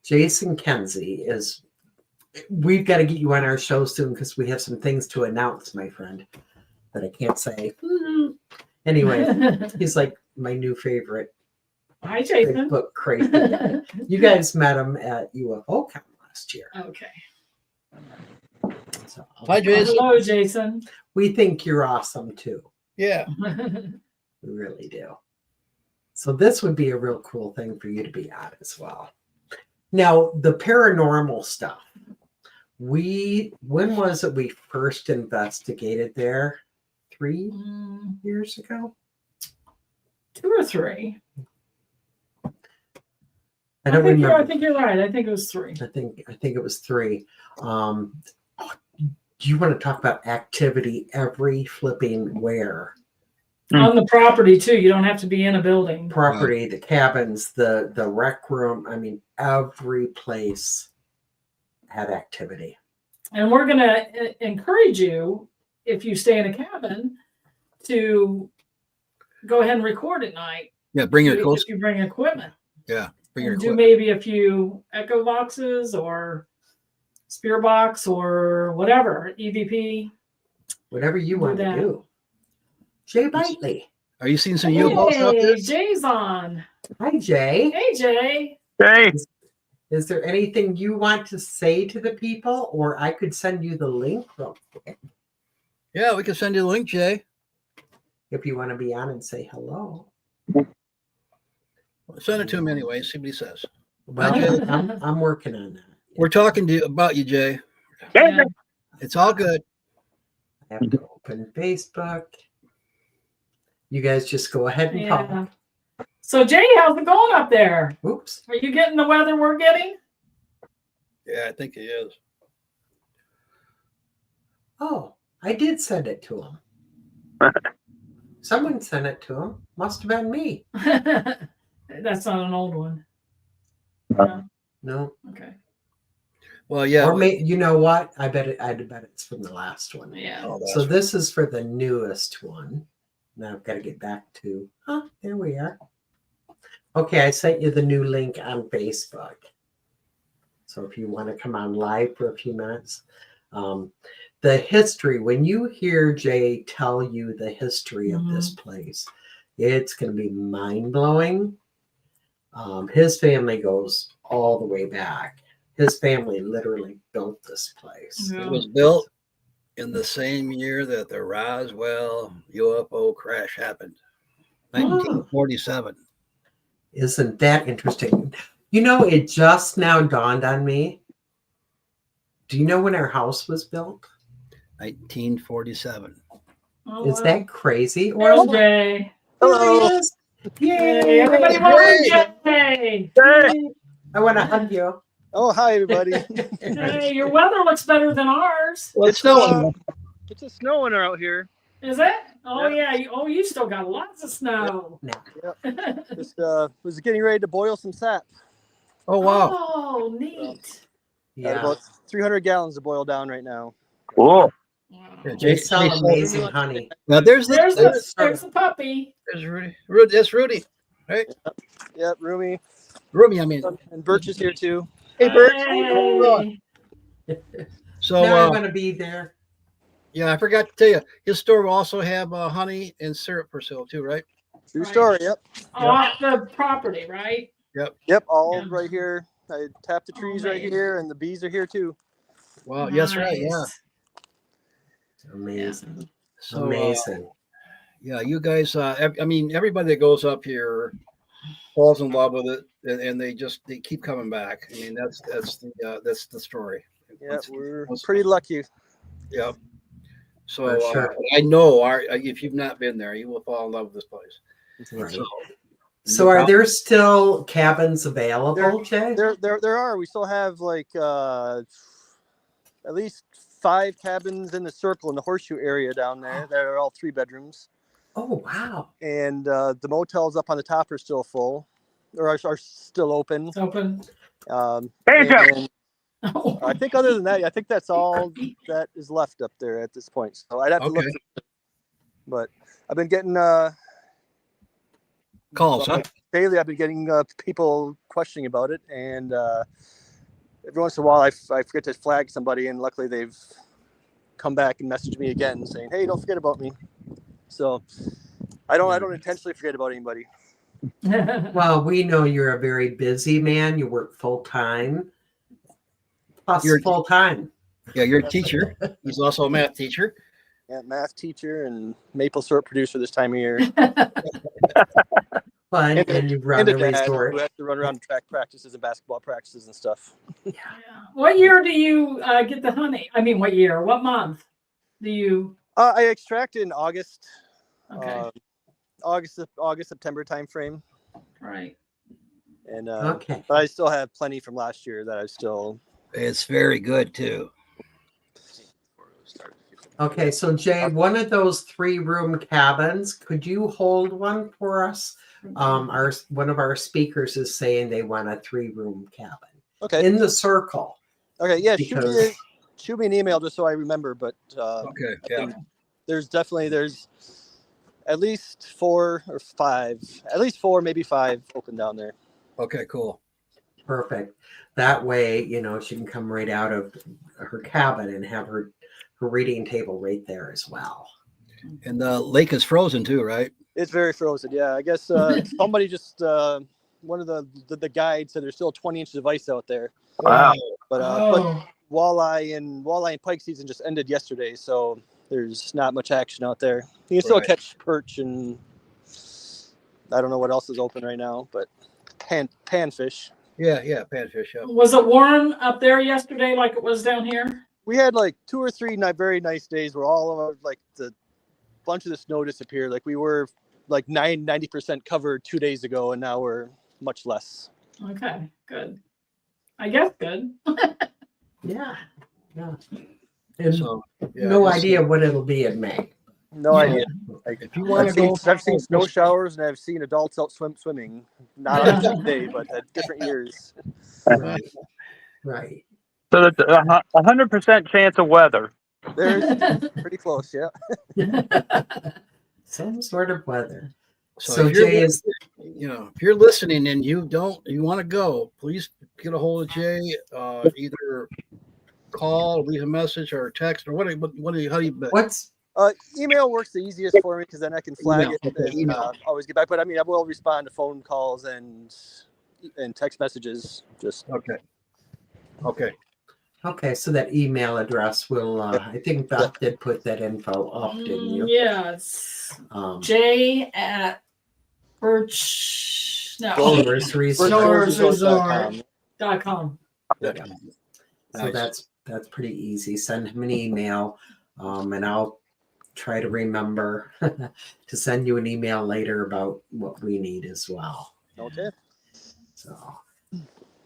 Jason Kenzie we've got to get you on our show soon because we have some things to announce, my friend, that I can't say. Anyway, he's like my new favorite. Hi, Jason. Bigfoot crazy guy. You guys met him at UFOCon last year. Okay. So, Hi, Jason. Hello, Jason. we think you're awesome too. Yeah. We really do. So this would be a real cool thing for you to be at as well. Now, the paranormal stuff. When was it we first investigated there? 3 years ago? 2 or 3. I don't remember. I think you're right. I think it was 3. I think it was 3. Do you want to talk about activity every flipping where? On the property too. You don't have to be in a building. Property, the cabins, the rec room. I mean, every place had activity. And we're going to encourage you, if you stay in a cabin, to go ahead and record at night. Yeah, bring your If you bring equipment. Yeah, bring your And do equipment. maybe a few echo boxes or spear box or whatever, EVP. Whatever you Do want to that. do. Jay Bitely. Are you seeing some U-boats out there? Hey, Jay's on. Hi, Jay. Hey, Jay. Hey, Is there anything you want to say to the people, or I could send you the link real quick Yeah, we can send you the link, Jay. if you want to be on and say hello. Send it to him anyway. See what he says. Well, Jay. I'm working on that. We're talking to you about you, Jay. Yeah. It's all good. I have to open Facebook. You guys just go ahead and Yeah. talk. So, Jay, how's it going up there? Oops. Are you getting the weather we're getting? Yeah, I think he is. Oh, I did send it to him. Someone sent it to him. Must have been me. That's not an old one. No. No. Okay. Well, yeah. Or you know what? I bet it's from the last one. Yeah. Oh, that's So this is for the newest one. Now I've got to get back to. Oh, there we are. Okay, I sent you the new link on Facebook. So if you want to come on live for a few minutes, the history. When you hear Jay tell you the history of this place, it's going to be mind blowing. His family goes all the way back. His family literally built this place. Yeah. It was built in the same year that the Roswell UFO crash happened, 1947. Isn't that interesting? You know, it just now dawned on me. Do you know when our house was built? 1947. Oh, Is wow. that crazy? There's Jay. Hello. There he is. Yay! Hey, everybody welcome Jay. hey, I want to hug you. Oh, hi, everybody. Hey, your weather looks better than ours. Well, it's snowing. It's a snowing out here. Is it? Oh, Yeah. yeah. You still got lots of snow. Just was getting ready to boil some sap. Oh, wow. Oh, neat. Got Yeah. about 300 gallons to boil down right now. cool. Wow. Yeah, They Jay- sell Jay- amazing honey. Now, there's There's the puppy. Rudy. Rudy. That's Rudy. Yep, Roomy. Ruby, I mean. And Birch is here too. Hey, Bert. Hey. So, Now I want to be there. yeah, I forgot to tell you, his store will also have honey and syrup for sale too, right? True Right. story. Yep. Off the property, right? Yep. All Yeah. right here. I tapped the trees right man. here, and the bees are here too. Wow. Yes, right. Yeah. Nice. Amazing. So, Amazing. yeah, you guys. I mean, everybody that goes up here falls in love with it, and they keep coming back. I mean, that's the story. Yeah, we're pretty lucky. Yep. So For sure. I know if you've not been there, you will fall in love with this place. Right. So, So are there still cabins available, Jay? There are. We still have like at least 5 cabins in the circle in the horseshoe area down there that are all 3 bedrooms. Oh, wow. And the motels up on the top are still full, or are still open. It's open. Hey, Jeff. And I think other than that, I think that's all that is left up there at this point. So I'd have to look. But I've been getting calls, huh? daily. I've been getting people questioning about it, and every once in a while I forget to flag somebody, and luckily they've come back and messaged me again saying, "Hey, don't forget about me." So I don't intentionally forget about anybody. Well, we know you're a very busy man. You work full time. Plus You're- full time. Yeah, you're a teacher. He's also a math teacher. Yeah, math teacher and maple syrup producer this time of year. Fun, and you run And a a dad resort. who has to run around track practices and basketball practices and stuff. Yeah. What year do you get the honey? I mean, what year? What month do you? I extracted in August. Okay. August September timeframe, Right. And Okay. but I still have plenty from last year that I still. It's very good too. Okay, so Jay, one of those 3-room cabins, could you hold one for us? One of our speakers is saying they want a 3-room cabin Okay. in the circle. Okay. Yeah. Because Shoot me an email just so I remember. But Okay. Yeah. there's at least 4 or 5, at least 4, maybe 5 open down there. Okay. Cool. perfect. That way, she can come right out of her cabin and have her reading table right there as well. And the lake is frozen too, right? It's very frozen. Yeah. I guess somebody just one of the guides said there's still 20 inches of ice out there. Wow. But Oh, walleye and pike season just ended yesterday, so there's not much action out there. You can still Right. catch perch and I don't know what else is open right now, but panfish. Yeah. Panfish. Yeah. was it warm up there yesterday like it was down here? We had like 2 or 3 very nice days where all of our, like the bunch of the snow disappeared. Like we were like 90% covered 2 days ago, and now we're much less. Okay, good. I guess good. Yeah. And So no idea what it'll be in May. No idea. If you want I've to go, seen snow showers and I've seen adults out swimming, not on the same day, but at different years. Right. So that's 100% chance of weather. There's pretty close, yeah. Some sort of weather. so So if you're, Jay is if you're listening and you want to go, please get a hold of Jay. Either call, leave a message, or text, or how do you? what's Email works the easiest for me because then I can flag Email. it and Email. always get back. But I mean, I will respond to phone calls and text messages. Just Okay. so that email address will I think Beth did put that info up, didn't you? Yeah, it's J at Birch Shores Resort. Resort.com. So that's pretty easy. Send him an email, and I'll try to remember to send you an email later about what we need as well. Okay. So,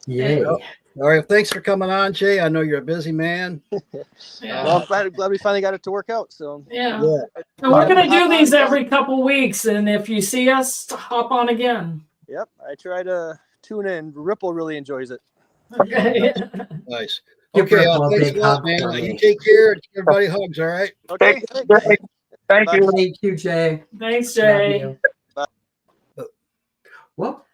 yay! All right. Thanks for coming on, Jay. I know you're a busy man. Yeah. Well, I'm glad we finally got it to work out. So Yeah. And we're going to do these every couple weeks. And if you see us, hop on again. Yep, I try to tune in. Ripple really enjoys it. Okay. Nice. Give Okay. Ripple a Thanks big a lot, hug man. for me. You take care. Give everybody hugs. All right. Okay. Thank you. Thank you, Jay. Thanks, Love Jay. you. Well,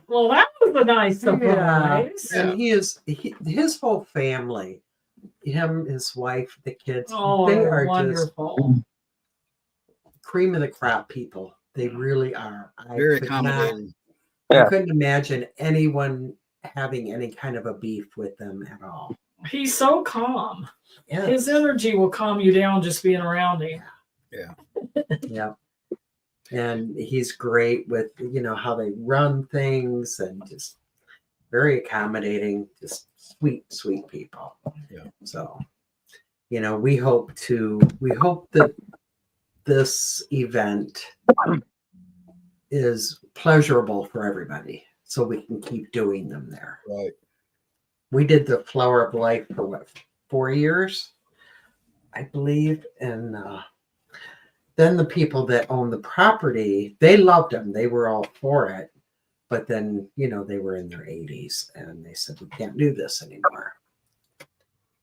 Well, that was a nice surprise. and his whole family, him, his wife, the kids, Oh, they are just wonderful. cream of the crop people. They really are. Very could not- accommodating. I couldn't imagine anyone having any kind of a beef with them at all. He's so calm. Yeah. His energy will calm you down just being around him. Yeah. And he's great with, how they run things and just very accommodating, just sweet, sweet people. Yeah. So, we hope that this event is pleasurable for everybody so we can keep doing them there. Right. We did the Flower of Life for 4 years, I believe. And then the people that own the property, they loved them. They were all for it. But then, they were in their 80s and they said, we can't do this anymore.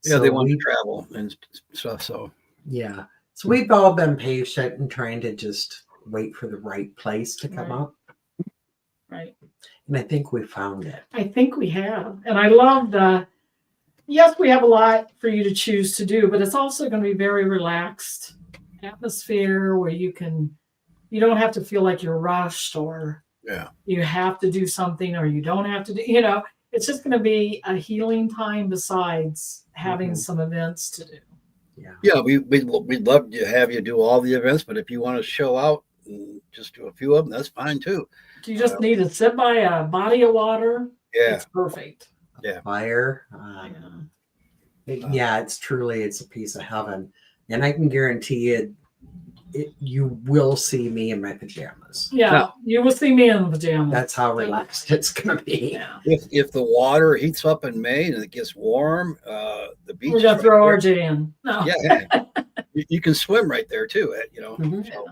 Yeah, So they want to travel and stuff. So yeah. So we've all been patient and trying to just wait for the right place to come Right. up. Right. And I think we found it. I think we have. And I love yes, we have a lot for you to choose to do, but it's also going to be very relaxed atmosphere where you don't have to feel like you're rushed or you have to do something or you don't have to do, it's just going to be a healing time besides having some events to do. yeah, we'd love to have you do all the events, but if you want to show out and just do a few of them, that's fine too. You just need to sit by a body of water. Yeah. It's perfect. Fire. Yeah. It's a piece of heaven. And I can guarantee you, you will see me in my pajamas. Yeah, No. you will see me in pajamas. That's how relaxed it's gonna be. Yeah. If the water heats up in May and it gets warm, the beach. We're is gonna right throw there. RJ in. No. Yeah, you can swim right there too. Mhm. So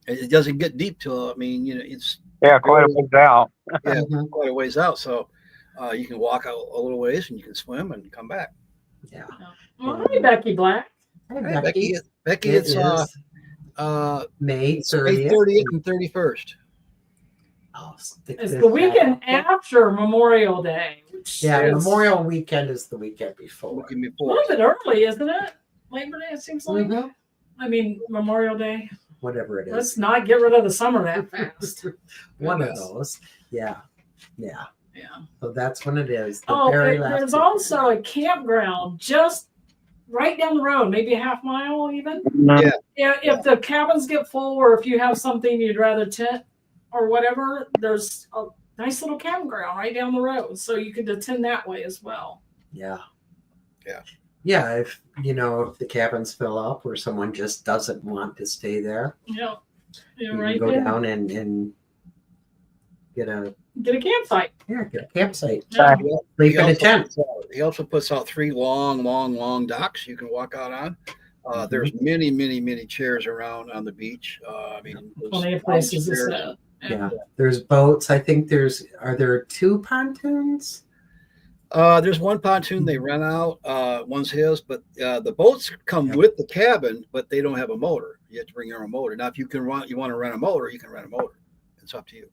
it doesn't get deep till it's Yeah, quite a ways out. Mhm. quite a ways out. So you can walk out a little ways and you can swim and come back. Yeah. Well, hi, Becky Black. Hey, Hey, Becky. Becky, It it's is May May 30th. 30th and 31st. I'll stick It's this the weekend back. after Memorial Day. Which Yeah, is Memorial Weekend is the weekend before. Looking a before. little bit early, isn't it? Labor Day, it seems like. Mhm. I mean, Memorial Day. Whatever it is. Let's not get rid of the summer that fast. One of Goodness. those. Yeah. Yeah. Yeah. So that's when it is. The Oh, very last there's weekend. also a campground just right down the road, maybe a half mile even. Yeah. If the cabins get full, or if you have something you'd rather tent or whatever, there's a nice little campground right down the road, so you could attend that way as well. Yeah. Yeah. Yeah. If if the cabins fill up or someone just doesn't want to stay there, Yeah, you right can go there. down and get a Get a campsite. campsite. Yeah. Sleep in a tent. He also puts out 3 long docks you can walk out on. There's many chairs around on the beach. There's Plenty of places to downstairs. sit. Yeah. There's boats. I think are there 2 pontoons? There's one pontoon they rent out. One's his, but the boats come with the cabin, but they don't have a motor. You have to bring your own motor. Now, if you want to rent a motor, you can rent a motor. It's up to you.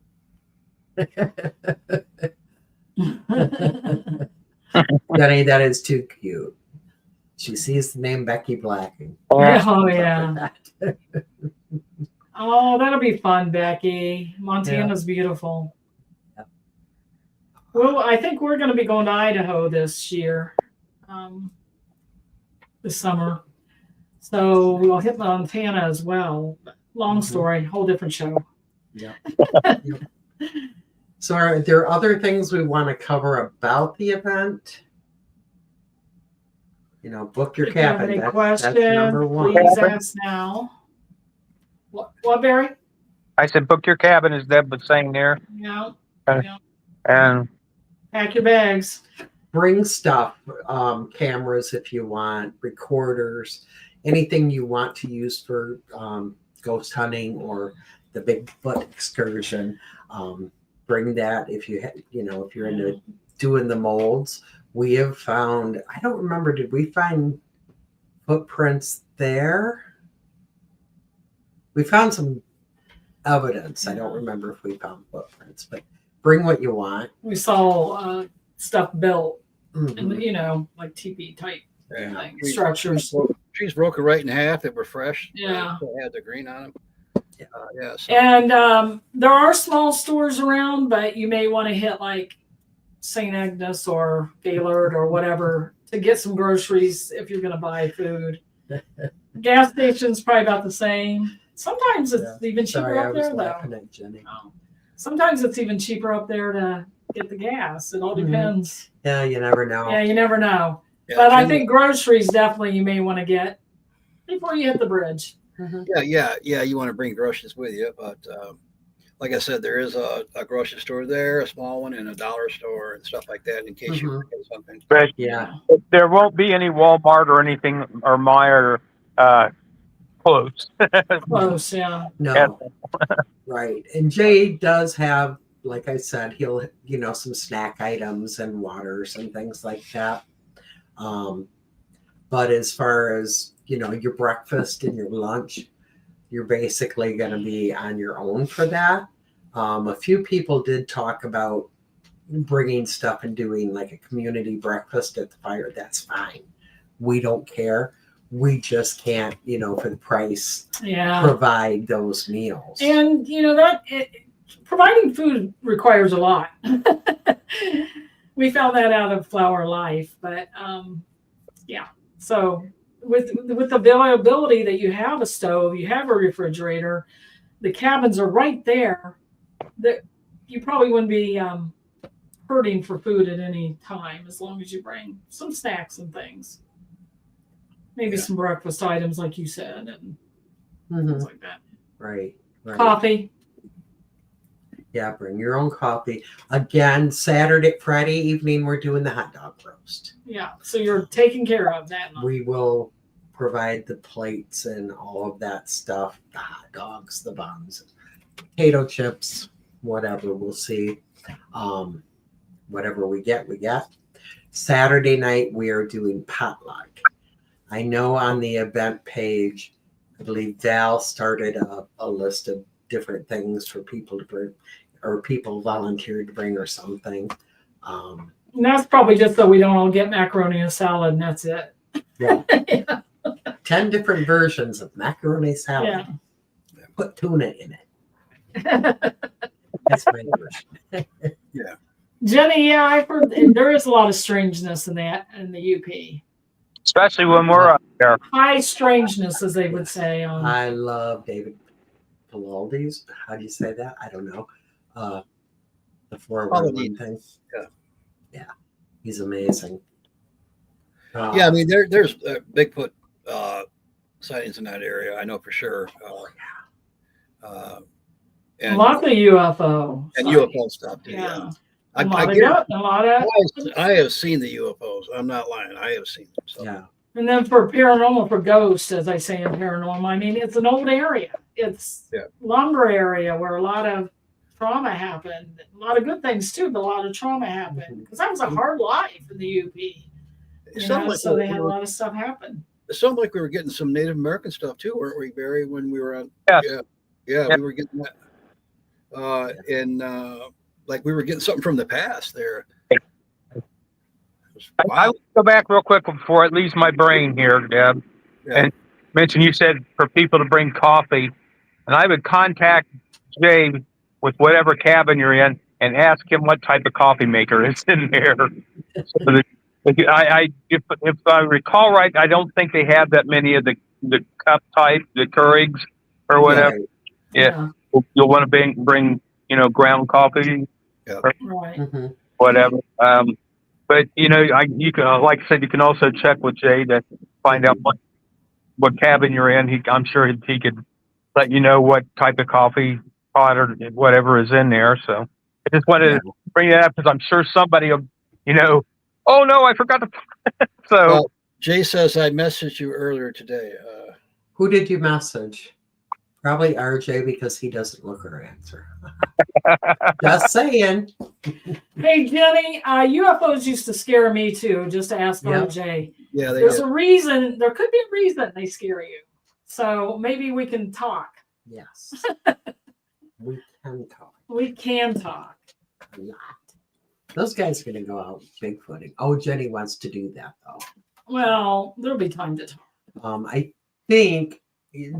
Jenny, that is too cute. She sees the name Becky Black. Oh yeah. Oh, that'll be fun, Becky. Montana's beautiful. Yeah. Well, I think we're going to be going to Idaho this year, this summer. So we'll hit Montana as well. Long story, whole different show. Yeah. So are there other things we want to cover about the event? Book your If you have cabin. any That's questions, number one. please ask now. What, Barry? I said, book your cabin, as Deb was saying there. Yeah. And Pack your bags. Bring stuff, cameras if you want, recorders, anything you want to use for ghost hunting or the Bigfoot excursion. Bring that if if you're into doing the molds. We have found, I don't remember, did we find footprints there? We found some evidence. I don't remember if we found footprints, but bring what you want. We saw stuff built, Mhm. and like teepee type thing, Trees- structures. Trees broken right in half. They were fresh. Yeah. They had the green on them. So. And there are small stores around, but you may want to hit like St. Agnes or Gaylord or whatever to get some groceries if you're going to buy food. Gas station's probably about the same. Sometimes it's even cheaper Sorry, I up was there, though. laughing at Jenny. Sometimes it's even cheaper up there to get the gas. It all depends. Yeah, you never know. Yeah, you never know. Yeah, But I Jenny- think groceries definitely you may want to get before you hit the bridge. Yeah. You want to bring groceries with you, but like I said, there is a grocery store there, a small one, and a dollar store and stuff like that in case you forget something. but Yeah. there won't be any Walmart or anything or Meijer close. Close, yeah. No. Right. And Jay does have, like I said, he'll, some snack items and waters and things like that. But as far as, your breakfast and your lunch, you're basically going to be on your own for that. A few people did talk about bringing stuff and doing like a community breakfast at the fire. That's fine. We don't care. We just can't, for the price, provide those meals. And providing food requires a lot. We found that out of Flower Life, but so with the availability that you have a stove, you have a refrigerator, the cabins are right there, that you probably wouldn't be hurting for food at any time as long as you bring some snacks and things. Maybe some breakfast items, like you said, and things like that. Right. Coffee. Yeah, bring your own coffee. Again, Friday evening, we're doing the hot dog roast. Yeah. So you're taking care of that. We will provide the plates and all of that stuff, the hot dogs, the buns, potato chips, whatever. We'll see. Whatever we get, we get. Saturday night, we are doing potluck. I know on the event page, I believe Val started a list of different things for people to bring, or people volunteered to bring or something. And that's probably just so we don't all get macaroni and salad and that's it. Yeah. Yeah. 10 different versions of macaroni salad. Yeah. Put tuna in it. That's my version. Yeah. Jenny, yeah, I've heard there is a lot of strangeness in that in the UP. Especially when we're up there. High strangeness, as they would say. I love David Pilaldi's. How do you say that? I don't know. The 411 thing. Yeah. Yeah. He's amazing. Yeah, I mean, there's Bigfoot sightings in that area. I know for sure. And lots of UFO. and UFO stuff too. Yeah. Yeah. A lot of. I have seen the UFOs. I'm not lying. I have seen them. So. Yeah. And then for paranormal, for ghosts, as I say in paranormal, I mean, it's an old area. It's lumber area where a lot of trauma happened. A lot of good things too, but a lot of trauma happened because that was a hard life in the UP. So they had a lot of stuff happen. It sounded like we were getting some Native American stuff too, weren't we, Barry? When we were on, yeah, we were getting that. Like we were getting something from the past there. Wow. I would go back real quick before it leaves my brain here, Deb, and mention you said for people to bring coffee, and I would contact Jay with whatever cabin you're in and ask him what type of coffee maker is in there. So if I recall right, I don't think they have that many of the cup type, the Keurigs or whatever. Yeah. You'll want to bring ground coffee, Right. Whatever. But you can, like I said, you can also check with Jay to find out what cabin you're in. I'm sure he could let you know what type of coffee pot or whatever is in there. So I just wanted to bring that up because I'm sure somebody will, oh no, I forgot to. So Jay says I messaged you earlier today. Who did you message? Probably Arjay because he doesn't look or answer. Just saying. Hey Jenny, UFOs used to scare me too. Just to ask Arjay. Yeah, there's a reason. There could be a reason they scare you. So maybe we can talk. Yes, we can talk. We can talk. A lot. Those guys are going to go out bigfooting. Oh, Jenny wants to do that though. Well, there'll be time to talk. I think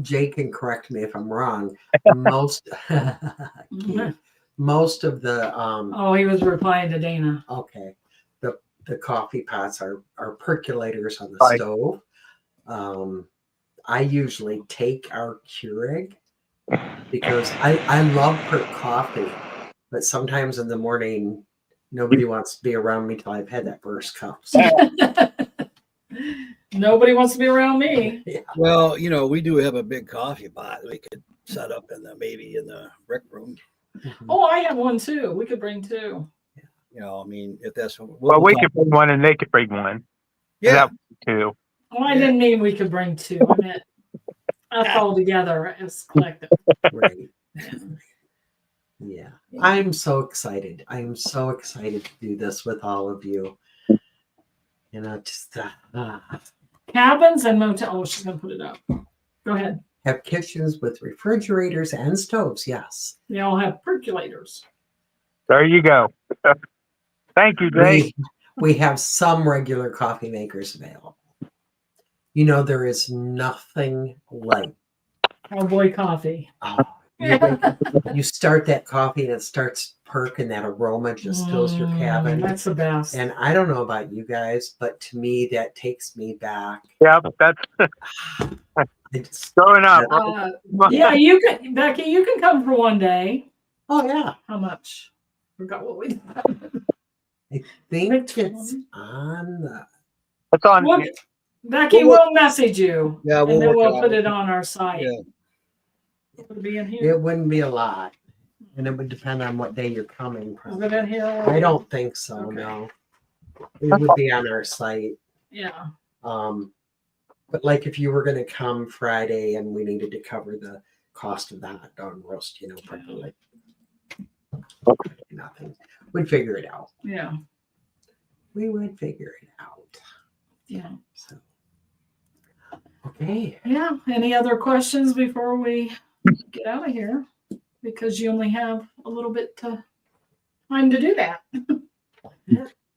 Jay can correct me if I'm wrong. Most of the oh, he was replying to Dana. Okay. The coffee pots are percolators on the stove. I usually take our Keurig because I love perk coffee, but sometimes in the morning nobody wants to be around me till I've had that first cup. So. Nobody wants to be around me. Yeah. Well, we do have a big coffee pot we could set up maybe in the rec room. Oh, I have one too. We could bring two. I mean, if that's well, we could bring one and they could bring one. Yeah, two. Oh, I didn't mean we could bring two. I meant us all together as collective. Right. Yeah. I'm so excited. I am so excited to do this with all of you. Just Cabins and motel. Oh, she's gonna put it up. Go ahead. have kitchens with refrigerators and stoves. Yes. They all have percolators. There you go. Thank you, Jay. We have some regular coffee makers available. There is nothing like Cowboy coffee. You start that coffee and it starts perking, that aroma just fills your cabin. That's the best. And I don't know about you guys, but to me that takes me back. Yeah, that's growing up. Yeah, you can, Becky. You can come for one day. Oh yeah. How much? Forgot what we. I think it's on the. It's on. Becky will message you. Yeah, and then we'll put it on our site. Yeah. Would be in here. It wouldn't be a lot, and it would depend on what day you're coming. Is it in here? I don't think so. Okay. No, it would be on our site. Yeah. But like if you were going to come Friday and we needed to cover the cost of that hot dog roast, probably nothing. We'd figure it out. Yeah. We would figure it out. Yeah. So, okay. Yeah. Any other questions before we get out of here? Because you only have a little bit time to do that.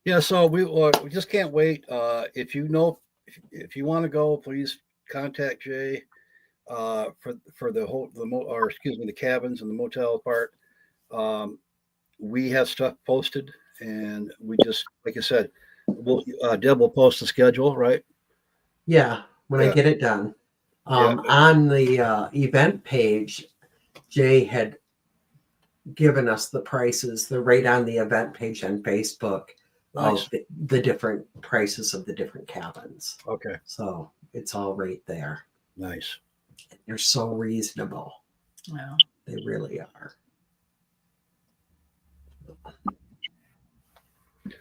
Yeah, so we just can't wait. If you want to go, please contact Jay for the cabins and the motel part. We have stuff posted, and we just, like I said, Deb will post the schedule, right? Yeah, when I get it done. On the event page, Jay had given us the prices. They're right on the event page on Facebook. Nice. Of the different prices of the different cabins. Okay. So it's all right there. Nice. They're so reasonable. Yeah. They really are.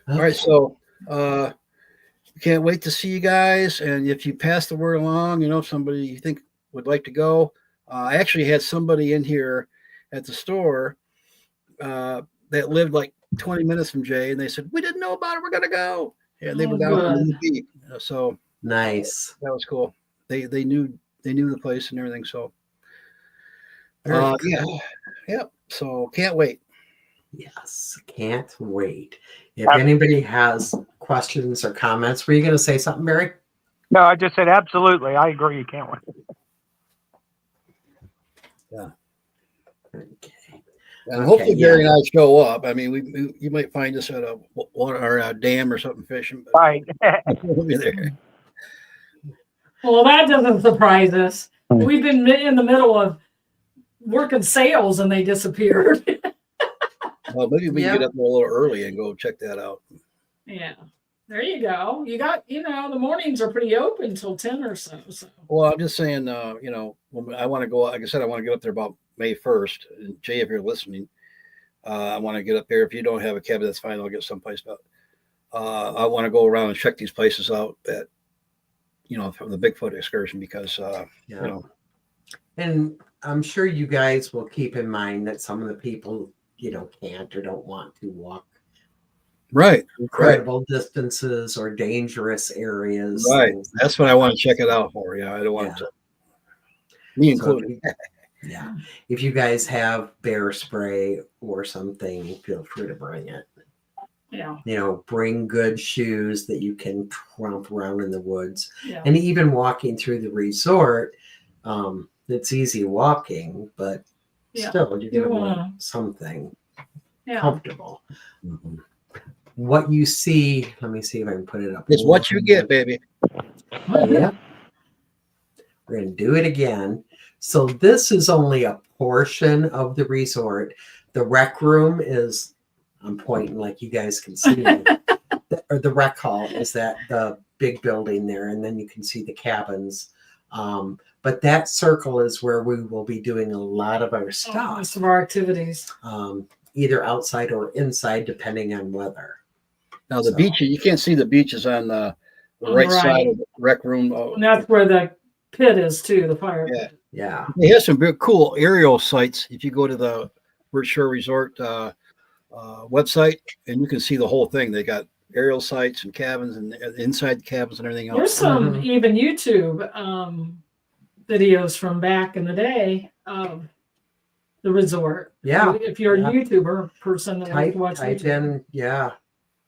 All right, so can't wait to see you guys. And if you pass the word along, somebody you think would like to go. I actually had somebody in here at the store that lived like 20 minutes from Jay, and they said, we didn't know about it, we're gonna go. And they were down on the beach. So Nice. that was cool. They knew the place and everything. So Very yeah. cool. Yep. So can't wait. Yes, can't wait. If anybody has questions or comments, were you going to say something, Barry? No, I just said absolutely. I agree. You can't wait. Yeah. Okay. And hopefully Barry and I show up. I mean, you might find us at a dam or something fishing. But Right. we'll be there. Well, that doesn't surprise us. We've been in the middle of working sales and they disappeared. Well, maybe we can get up there a little early and go check that out. Yeah. There you go. You got, the mornings are pretty open until 10 or so. Well, I'm just saying, when I want to go, like I said, I want to get up there about May 1st. And Jay, if you're listening, I want to get up there. If you don't have a cabin, that's fine. I'll get someplace. But I want to go around and check these places out that, from the Bigfoot excursion because, And I'm sure you guys will keep in mind that some of the people, can't or don't want to walk incredible distances or dangerous areas. Right. That's what I want to check it out for. Yeah. I don't want to. Me included. Yeah. If you guys have bear spray or something, feel free to bring it. Yeah. Bring good shoes that you can tromp around in the woods. Yeah. And even walking through the resort, it's easy walking, but still, you're going to want something comfortable. Mm-hmm. What you see, let me see if I can put it up. It's what you get, baby. Yeah. We're going to do it again. So this is only a portion of the resort. The rec room is, I'm pointing like you guys can see, or the rec hall is that the big building there, and then you can see the cabins. But that circle is where we will be doing a lot of our stuff. Most of our activities. Either outside or inside, depending on weather. Now the beach, you can't see the beaches on the right side of the rec room. And that's where the pit is too, the fire pit. Yeah. They have some very cool aerial sites. If you go to the Birch Shores Resort website, and you can see the whole thing. They got aerial sites and cabins and inside cabins and everything else. There's some even YouTube videos from back in the day of the resort. Yeah. If you're a YouTuber person that likes to watch YouTube.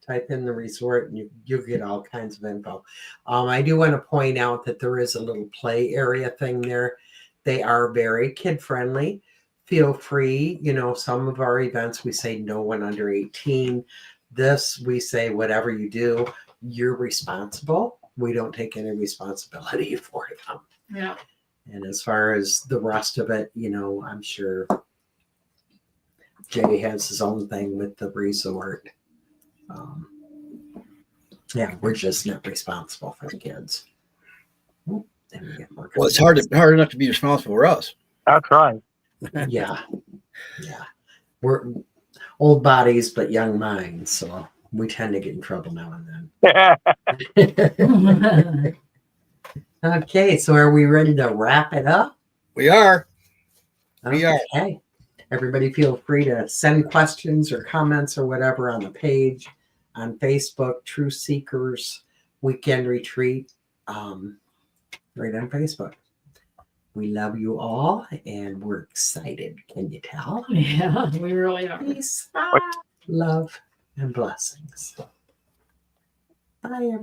Type in the resort and you get all kinds of info. I do want to point out that there is a little play area thing there. They are very kid friendly. Feel free. Some of our events we say no one under 18. This we say whatever you do, you're responsible. We don't take any responsibility for them. Yeah. And as far as the rest of it, I'm sure Jay has his own thing with the resort. We're just not responsible for the kids. Well, it's hard enough to be responsible for us. That's right. Yeah. We're old bodies, but young minds. So we tend to get in trouble now and then. Okay. So are we ready to wrap it up? We are. We are. Okay. Everybody feel free to send questions or comments or whatever on the page on Facebook, True Seekers Weekend Retreat, right on Facebook. We love you all and we're excited. Can you tell? Yeah, we really are. Peace, love, and blessings. Bye, everybody.